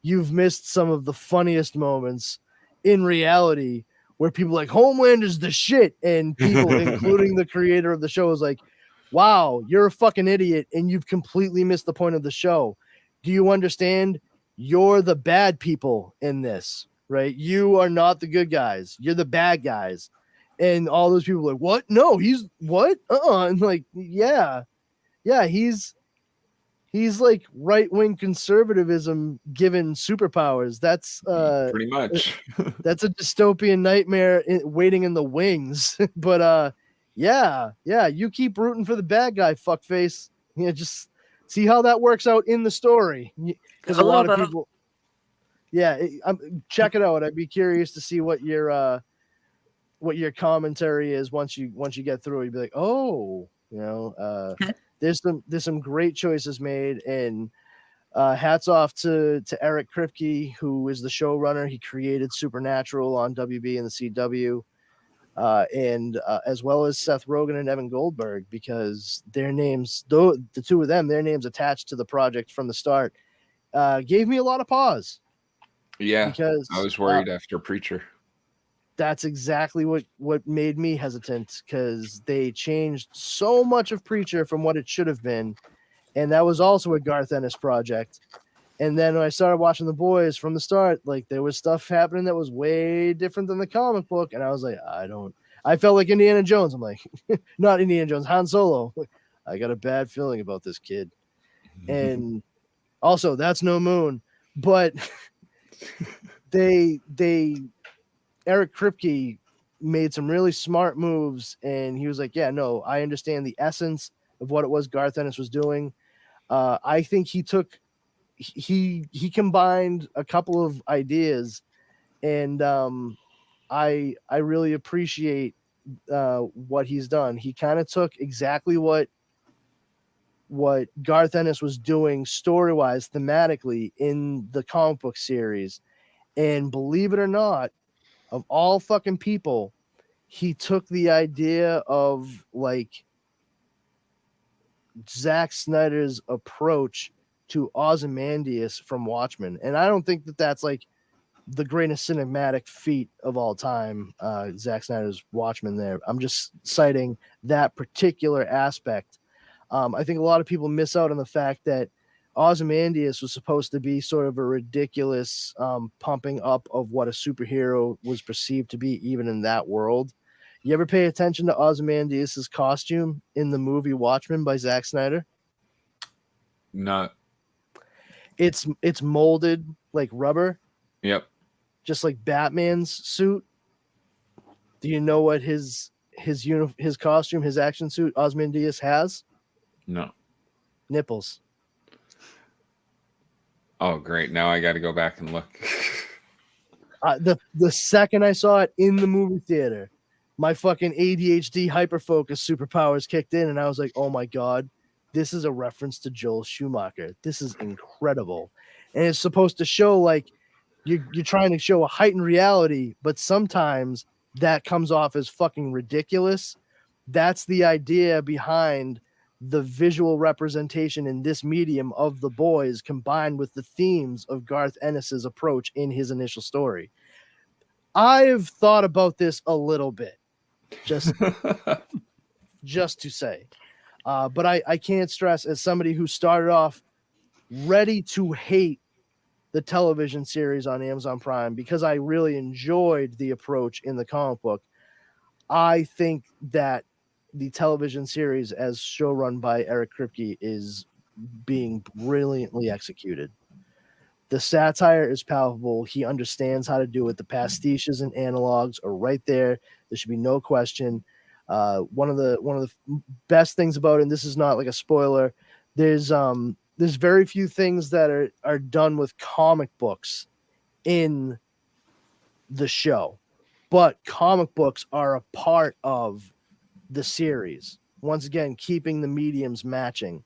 Speaker 2: you've missed some of the funniest moments in reality where people like, Homelander's the shit, and people including the creator of the show is like, wow, you're a fucking idiot and you've completely missed the point of the show. Do you understand? You're the bad people in this, right? You are not the good guys. You're the bad guys. And all those people are like, what? No, he's what? And like, yeah, he's like right-wing conservatism given superpowers. That's
Speaker 6: pretty much
Speaker 2: that's a dystopian nightmare waiting in the wings. But yeah, you keep rooting for the bad guy, fuckface. Just see how that works out in the story, because a lot of people, check it out. I'd be curious to see what your commentary is once you get through it. You'd be like, oh, there's some great choices made, and hats off to Eric Kripke, who is the showrunner. He created Supernatural on WB and the CW, and as well as Seth Rogen and Evan Goldberg, because their names, though the two of them, their names attached to the project from the start, gave me a lot of pause.
Speaker 6: Yeah,
Speaker 2: because
Speaker 6: I was worried after Preacher.
Speaker 2: That's exactly what made me hesitant, because they changed so much of Preacher from what it should have been. And that was also a Garth Ennis project. And then when I started watching The Boys from the start, like, there was stuff happening that was way different than the comic book. And I was like, I felt like Indiana Jones. I'm like, not Indiana Jones, Han Solo. I got a bad feeling about this kid. And also, that's no Moon. But Eric Kripke made some really smart moves, and he was like, yeah, no, I understand the essence of what it was Garth Ennis was doing. I think he combined a couple of ideas, and I really appreciate what he's done. He kind of took exactly what Garth Ennis was doing story-wise, thematically, in the comic book series, and believe it or not, of all fucking people, he took the idea of like Zack Snyder's approach to Ozymandias from Watchmen. And I don't think that that's like the greatest cinematic feat of all time, Zack Snyder's Watchmen there. I'm just citing that particular aspect. I think a lot of people miss out on the fact that Ozymandias was supposed to be sort of a ridiculous pumping up of what a superhero was perceived to be, even in that world. You ever pay attention to Ozymandias' costume in the movie Watchmen by Zack Snyder?
Speaker 6: No.
Speaker 2: It's molded like rubber.
Speaker 6: Yep.
Speaker 2: Just like Batman's suit. Do you know what his costume, his action suit, Ozymandias has?
Speaker 6: No.
Speaker 2: Nipples.
Speaker 6: Oh, great. Now I got to go back and look.
Speaker 2: The second I saw it in the movie theater, my fucking ADHD hyperfocus superpowers kicked in, and I was like, oh my God, this is a reference to Joel Schumacher. This is incredible. And it's supposed to show like you're trying to show a heightened reality, but sometimes that comes off as fucking ridiculous. That's the idea behind the visual representation in this medium of the boys, combined with the themes of Garth Ennis's approach in his initial story. I've thought about this a little bit, just to say, but I can't stress, as somebody who started off ready to hate the television series on Amazon Prime because I really enjoyed the approach in the comic book, I think that the television series, as showrun by Eric Kripke, is being brilliantly executed. The satire is palpable. He understands how to do it. The pastiches and analogs are right there. There should be no question. One of the best things about it, and this is not like a spoiler, there's very few things that are done with comic books in the show, but comic books are a part of the series. Once again, keeping the mediums matching.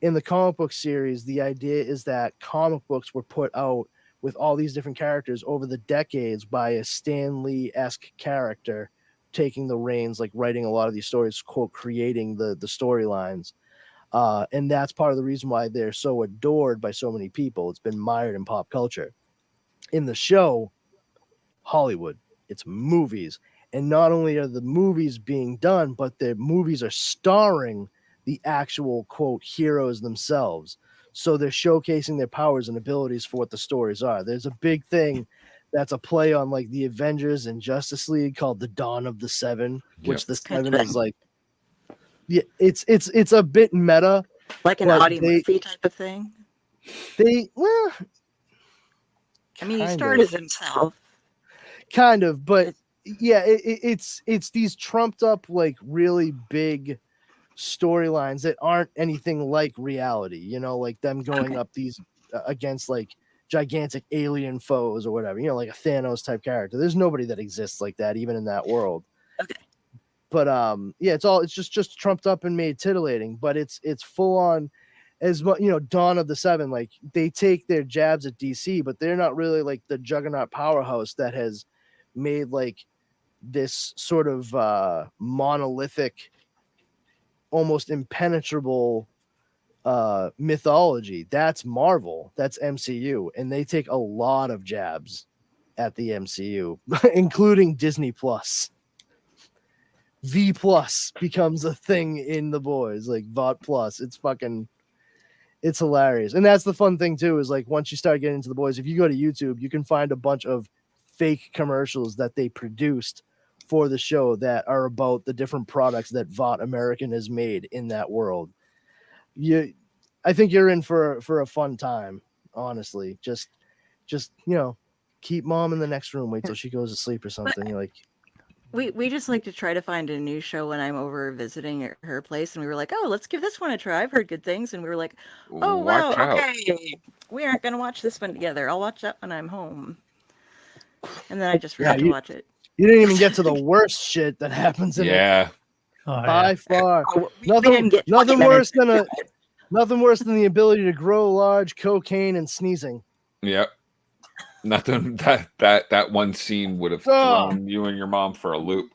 Speaker 2: In the comic book series, the idea is that comic books were put out with all these different characters over the decades by a Stan Lee-esque character taking the reins, like writing a lot of these stories, quote, creating the storylines. And that's part of the reason why they're so adored by so many people. It's been mired in pop culture. In the show, Hollywood, it's movies. And not only are the movies being done, but the movies are starring the actual, quote, heroes themselves. So they're showcasing their powers and abilities for what the stories are. There's a big thing that's a play on like the Avengers and Justice League called the Dawn of the Seven, which the Seven is like, yeah, it's a bit meta.
Speaker 3: Like an Audie Murphy type of thing?
Speaker 2: Well,
Speaker 3: I mean, he starred as himself.
Speaker 2: Kind of, but yeah, it's these trumped up, like really big storylines that aren't anything like reality, you know, like them going up these against like gigantic alien foes or whatever, you know, like a Thanos type character. There's nobody that exists like that, even in that world.
Speaker 3: Okay.
Speaker 2: But yeah, it's just trumped up and made titillating, but it's full on as much, you know, Dawn of the Seven, like they take their jabs at DC, but they're not really like the juggernaut powerhouse that has made like this sort of monolithic, almost impenetrable mythology. That's Marvel, that's MCU, and they take a lot of jabs at the MCU, including Disney Plus. V Plus becomes a thing in the boys, like VOT Plus. It's hilarious. And that's the fun thing too, is like once you start getting into the boys, if you go to YouTube, you can find a bunch of fake commercials that they produced for the show that are about the different products that VOT American has made in that world. I think you're in for a fun time, honestly. Just you know, keep mom in the next room, wait till she goes to sleep or something. You're like,
Speaker 3: we just like to try to find a new show when I'm over visiting at her place, and we were like, oh, let's give this one a try. I've heard good things, and we were like, oh wow, okay, we aren't gonna watch this one together. I'll watch that when I'm home. And then I just forgot to watch it. You
Speaker 2: didn't even get to the worst shit that happens in it. By far. Nothing worse than the ability to grow large, cocaine, and sneezing.
Speaker 6: Yep. Nothing that one scene would have thrown you and your mom for a loop.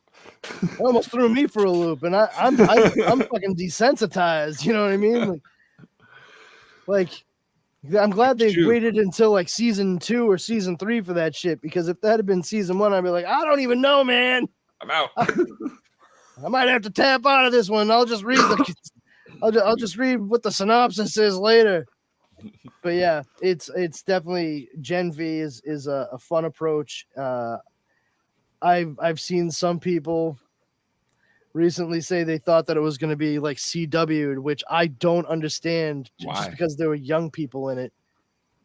Speaker 2: Almost threw me for a loop, and I'm fucking desensitized. You know what I mean? Like I'm glad they
Speaker 6: Shoot.
Speaker 2: waited until like season 2 or season 3 for that shit, because if that had been season 1, I'd be like, I don't even know, man.
Speaker 6: I'm out.
Speaker 2: I might have to tap out of this one. I'll just read I'll just read what the synopsis is later. But yeah, it's definitely Gen V is a fun approach. I've seen some people recently say they thought that it was going to be like CW'd, which I don't understand.
Speaker 6: Why?
Speaker 2: Just because there were young people in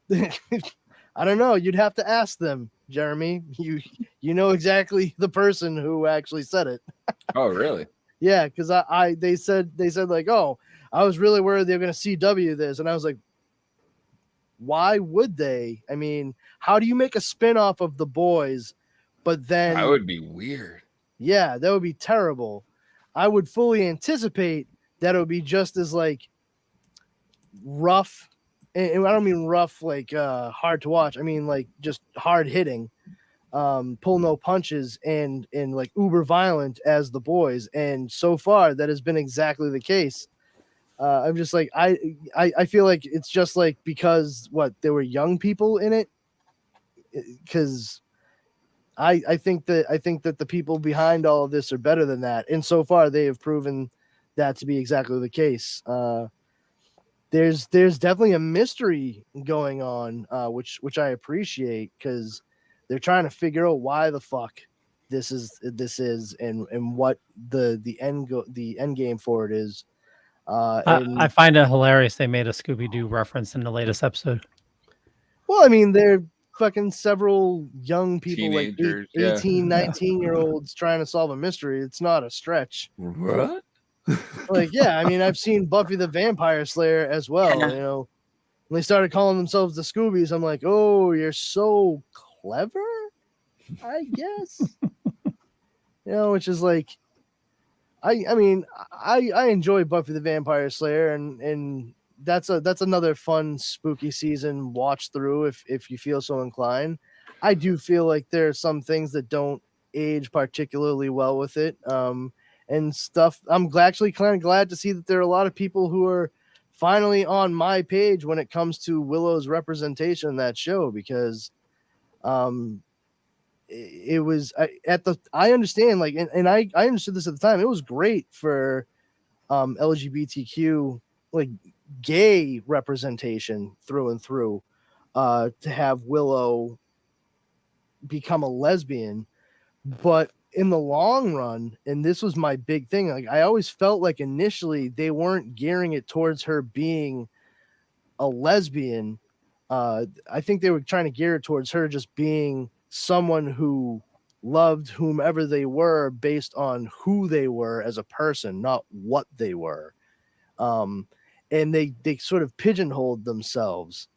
Speaker 2: it. I don't know. You'd have to ask them, Jeremy. You know exactly the person who actually said it.
Speaker 6: Oh, really?
Speaker 2: Yeah, because they said like, oh, I was really worried they were going to CW this, and I was like, why would they? I mean, how do you make a spinoff of The Boys, but then
Speaker 6: That would be weird.
Speaker 2: Yeah, that would be terrible. I would fully anticipate that it would be just as like rough, and I don't mean rough like hard to watch. I mean like just hard hitting, pull no punches, and like uber violent as The Boys. And so far, that has been exactly the case. I'm just like I feel like it's just like because there were young people in it, because I think that the people behind all of this are better than that, and so far they have proven that to be exactly the case. There's definitely a mystery going on, which I appreciate, because they're trying to figure out why the fuck this is and what the end game for it is.
Speaker 1: I find it hilarious they made a Scooby-Doo reference in the latest episode.
Speaker 2: Well, I mean, they're fucking several young people,
Speaker 6: Teenagers,
Speaker 2: like 18, 19-year-olds trying to solve a mystery. It's not a stretch.
Speaker 6: What?
Speaker 2: Like, yeah, I mean, I've seen Buffy the Vampire Slayer as well.
Speaker 3: Yeah.
Speaker 2: You know, when they started calling themselves the Scoobies, I'm like, oh, you're so clever, I guess. Which is like, I mean, I enjoy Buffy the Vampire Slayer, and that's another fun spooky season watch through if you feel so inclined. I do feel like there are some things that don't age particularly well with it, and stuff. I'm actually kind of glad to see that there are a lot of people who are finally on my page when it comes to Willow's representation in that show, because it was I understand, like, and I understood this at the time. It was great for LGBTQ, like, gay representation through and through, to have Willow become a lesbian. But in the long run, and this was my big thing, like, I always felt like initially they weren't gearing it towards her being a lesbian. I think they were trying to gear it towards her just being someone who loved whomever they were based on who they were as a person, not what they were. And they sort of pigeonholed themselves.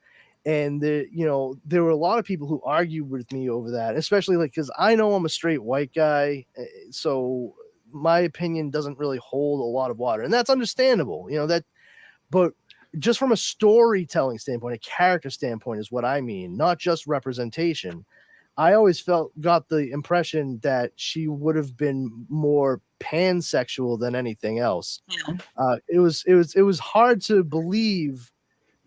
Speaker 2: And there were a lot of people who argued with me over that, especially like, because I know I'm a straight white guy, so my opinion doesn't really hold a lot of water, and that's understandable, but just from a storytelling standpoint, a character standpoint is what I mean, not just representation. I always got the impression that she would have been more pansexual than anything else. Yeah. It was hard to believe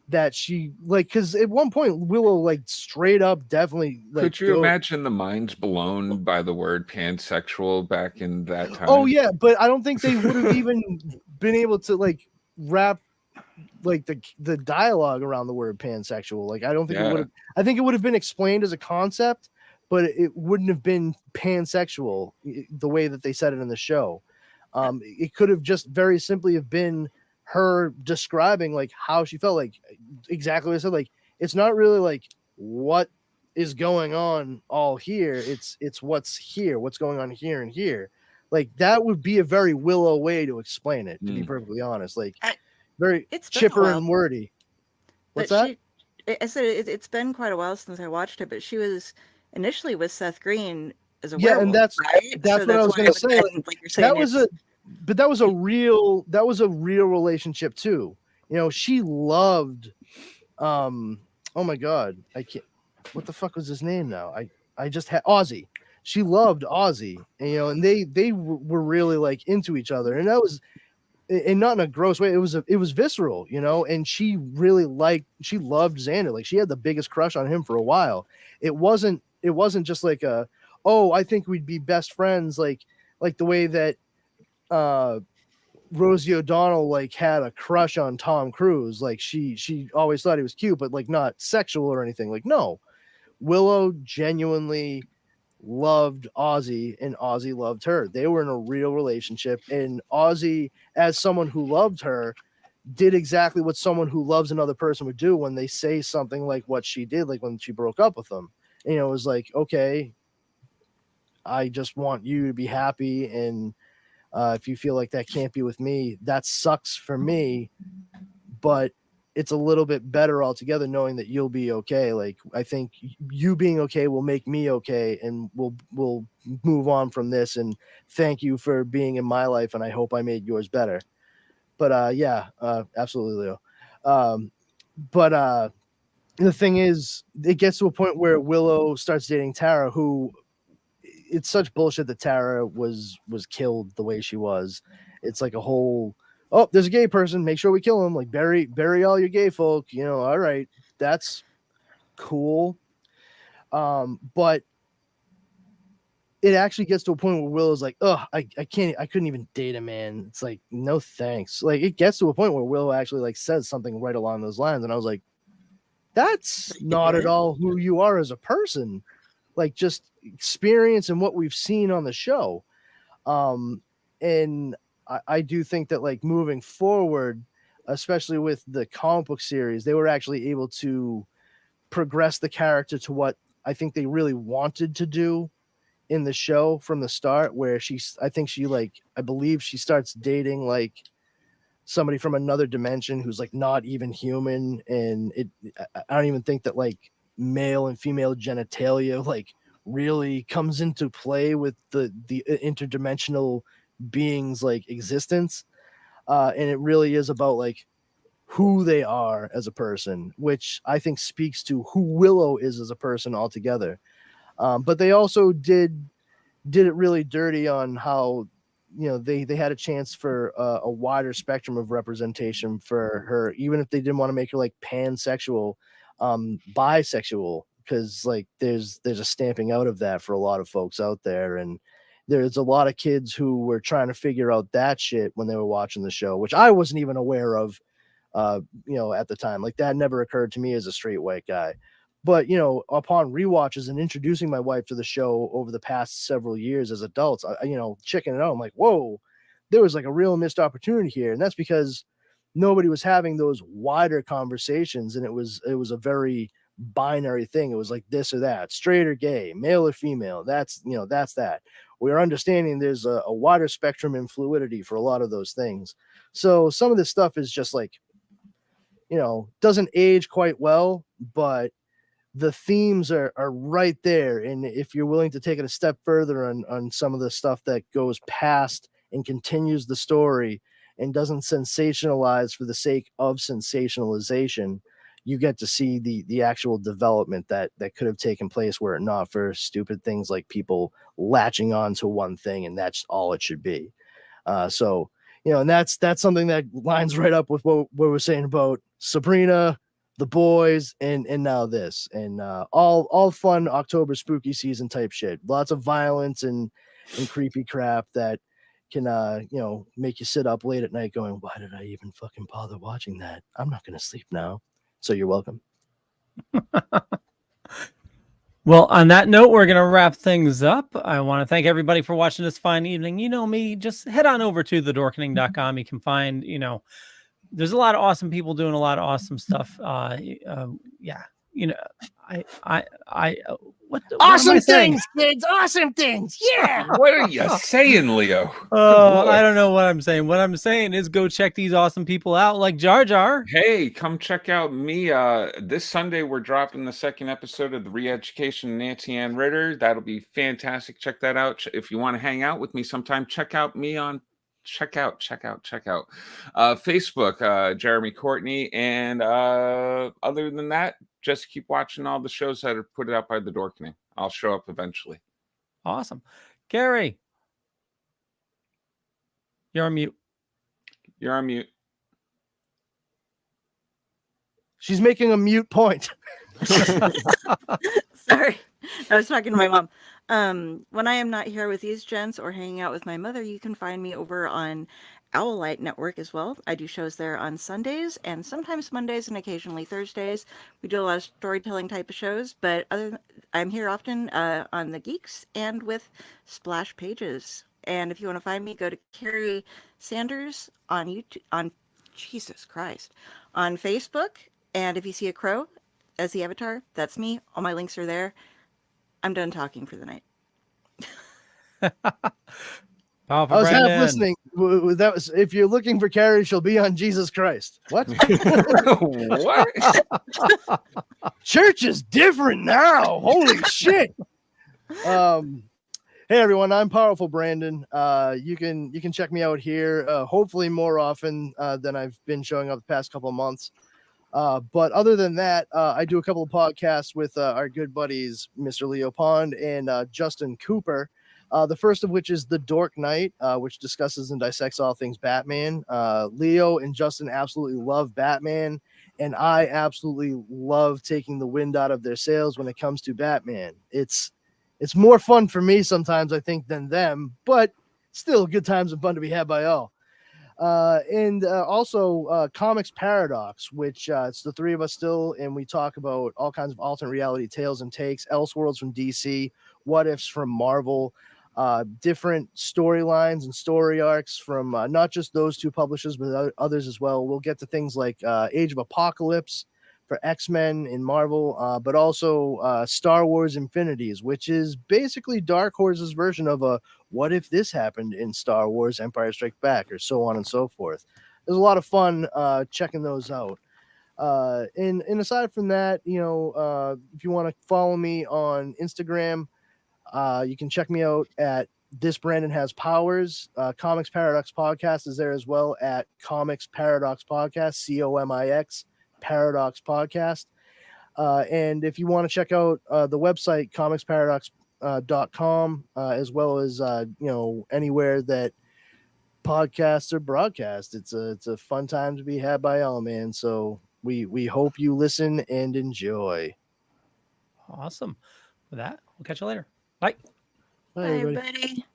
Speaker 2: that she, like, because at one point Willow, like, straight up definitely, like,
Speaker 6: could you imagine the minds blown by the word pansexual back in that time?
Speaker 2: Oh yeah, but I don't think they would have even been able to, like, wrap, like, the dialogue around the word pansexual. Like, I don't think it would have. I think it would have been explained as a concept, but it wouldn't have been pansexual the way that they said it in the show. It could have just very simply have been her describing, like, how she felt, like, exactly what I said. Like, it's not really like what is going on all here. It's what's here, what's going on here and here. Like, that would be a very Willow way to explain it, to be perfectly honest. Like, very chipper and wordy. What's that?
Speaker 3: I said it's been quite a while since I watched it, but she was initially with Seth Green as a
Speaker 2: werewolf,
Speaker 3: and
Speaker 2: that's
Speaker 3: right?
Speaker 2: That's what I was going to say.
Speaker 3: Like you're saying,
Speaker 2: that was a real relationship too. She loved, oh my god, I can't. What the fuck was his name now? I just had Ozzy. She loved Ozzy, and they were really, like, into each other, and that was and not in a gross way. It was visceral, you know, and she loved Xander. Like she had the biggest crush on him for a while. It wasn't just like oh, I think we'd be best friends, like the way that Rosie O'Donnell like had a crush on Tom Cruise. Like she always thought he was cute, but like not sexual or anything. Like no, Willow genuinely loved Ozzy and Ozzy loved her. They were in a real relationship, and Ozzy, as someone who loved her, did exactly what someone who loves another person would do when they say something like what she did, like when she broke up with him. And, it was like, okay, I just want you to be happy, and if you feel like that can't be with me, that sucks for me, but it's a little bit better altogether knowing that you'll be okay. Like I think you being okay will make me okay, and we'll move on from this, and thank you for being in my life, and I hope I made yours better. But absolutely, Leo. But the thing is, it gets to a point where Willow starts dating Tara, who it's such bullshit that Tara was killed the way she was. It's like a whole, oh, there's a gay person, make sure we kill him. Like bury all your gay folk, you know. All right, that's cool. But it actually gets to a point where Willow's like, oh, I couldn't even date a man. It's like, no thanks. Like it gets to a point where Willow actually like says something right along those lines, and I was like, that's not at all who you are as a person. Like just experience and what we've seen on the show. And I do think that like moving forward, especially with the comic book series, they were actually able to progress the character to what I think they really wanted to do in the show from the start, where I believe she starts dating like somebody from another dimension who's like not even human. And I don't even think that like male and female genitalia like really comes into play with the interdimensional beings like existence, and it really is about like who they are as a person, which I think speaks to who Willow is as a person altogether. But they also did it really dirty on how, you know, they had a chance for a wider spectrum of representation for her, even if they didn't want to make her like pansexual, bisexual, because like there's a stamping out of that for a lot of folks out there, and there's a lot of kids who were trying to figure out that shit when they were watching the show, which I wasn't even aware of, you know, at the time. Like that never occurred to me as a straight white guy. But, you know, upon rewatches and introducing my wife to the show over the past several years as adults, you know, checking it out, I'm like, whoa, there was like a real missed opportunity here. And that's because nobody was having those wider conversations. And it was a very binary thing. It was like this or that, straight or gay, male or female. That's, you know, that's that. We're understanding there's a wider spectrum and fluidity for a lot of those things. So some of this stuff is just like, you know, doesn't age quite well, but the themes are right there. And if you're willing to take it a step further on some of the stuff that goes past and continues the story and doesn't sensationalize for the sake of sensationalization, you get to see the actual development that could have taken place were it not for stupid things like people latching on to one thing and that's all it should be. So, you know, and that's something that lines right up with what we're saying about Sabrina, The Boys, and now this, and all fun October spooky season type shit. Lots of violence and creepy crap that can you know, make you sit up late at night going, why did I even fucking bother watching that? I'm not gonna sleep now. So you're welcome.
Speaker 1: Well, on that note, we're going to wrap things up. I want to thank everybody for watching this fine evening. You know me, just head on over to thedorkening.com. You can find, you know, there's a lot of awesome people doing a lot of awesome stuff. Yeah, you know, what
Speaker 2: awesome things, kids, awesome things. Yeah.
Speaker 6: What are you saying, Leo?
Speaker 1: I don't know what I'm saying. What I'm saying is go check these awesome people out like Jar Jar.
Speaker 6: Hey, come check out me. This Sunday, we're dropping the second episode of the Re-Education of Nancy Ann Ritter. That'll be fantastic. Check that out. If you want to hang out with me sometime, check out me on Facebook, Jeremy Courtney. And other than that, just keep watching all the shows that are put out by the Dorkening. I'll show up eventually.
Speaker 1: Awesome. Gary, you're on mute.
Speaker 6: You're on mute.
Speaker 2: She's making a mute point.
Speaker 3: Sorry, I was talking to my mom. When I am not here with these gents or hanging out with my mother, you can find me over on Owlite Network as well. I do shows there on Sundays and sometimes Mondays and occasionally Thursdays. We do a lot of storytelling type of shows, but I'm here often on the Geeks and with Splash Pages. And if you want to find me, go to Carrie Sanders on YouTube, on Jesus Christ, on Facebook. And if you see a crow as the avatar, that's me. All my links are there. I'm done talking for the night.
Speaker 2: I was half listening. That was, if you're looking for Carrie, she'll be on Jesus Christ. What?
Speaker 6: What?
Speaker 2: Church is different now. Holy shit. Hey everyone, I'm Powerful Brandon. You can check me out here. Hopefully more often than I've been showing up the past couple of months. But other than that, I do a couple of podcasts with our good buddies, Mr. Leo Pond and Justin Cooper. The first of which is The Dork Night, which discusses and dissects all things Batman. Leo and Justin absolutely love Batman, and I absolutely love taking the wind out of their sails when it comes to Batman. It's more fun for me sometimes, I think, than them, but still good times and fun to be had by all. And also Comics Paradox, which it's the three of us still, and we talk about all kinds of alternate reality tales and takes, Elseworlds from DC, what ifs from Marvel, different storylines and story arcs from not just those two publishers, but others as well. We'll get to things like Age of Apocalypse for X-Men in Marvel, but also Star Wars Infinities, which is basically Dark Horse's version of a what if this happened in Star Wars Empire Strikes Back, or so on and so forth. There's a lot of fun checking those out. And aside from that, if you want to follow me on Instagram, you can check me out at This Brandon Has Powers. Comics Paradox Podcast is there as well at Comics Paradox Podcast, COMIX Paradox Podcast. And if you want to check out the website, comicsparadox.com, as well as anywhere that podcasts are broadcast. It's a fun time to be had by all, man. So we hope you listen and enjoy.
Speaker 1: Awesome. With that, we'll catch you later. Bye.
Speaker 2: Bye,
Speaker 3: Bye,
Speaker 2: everybody.
Speaker 3: everybody.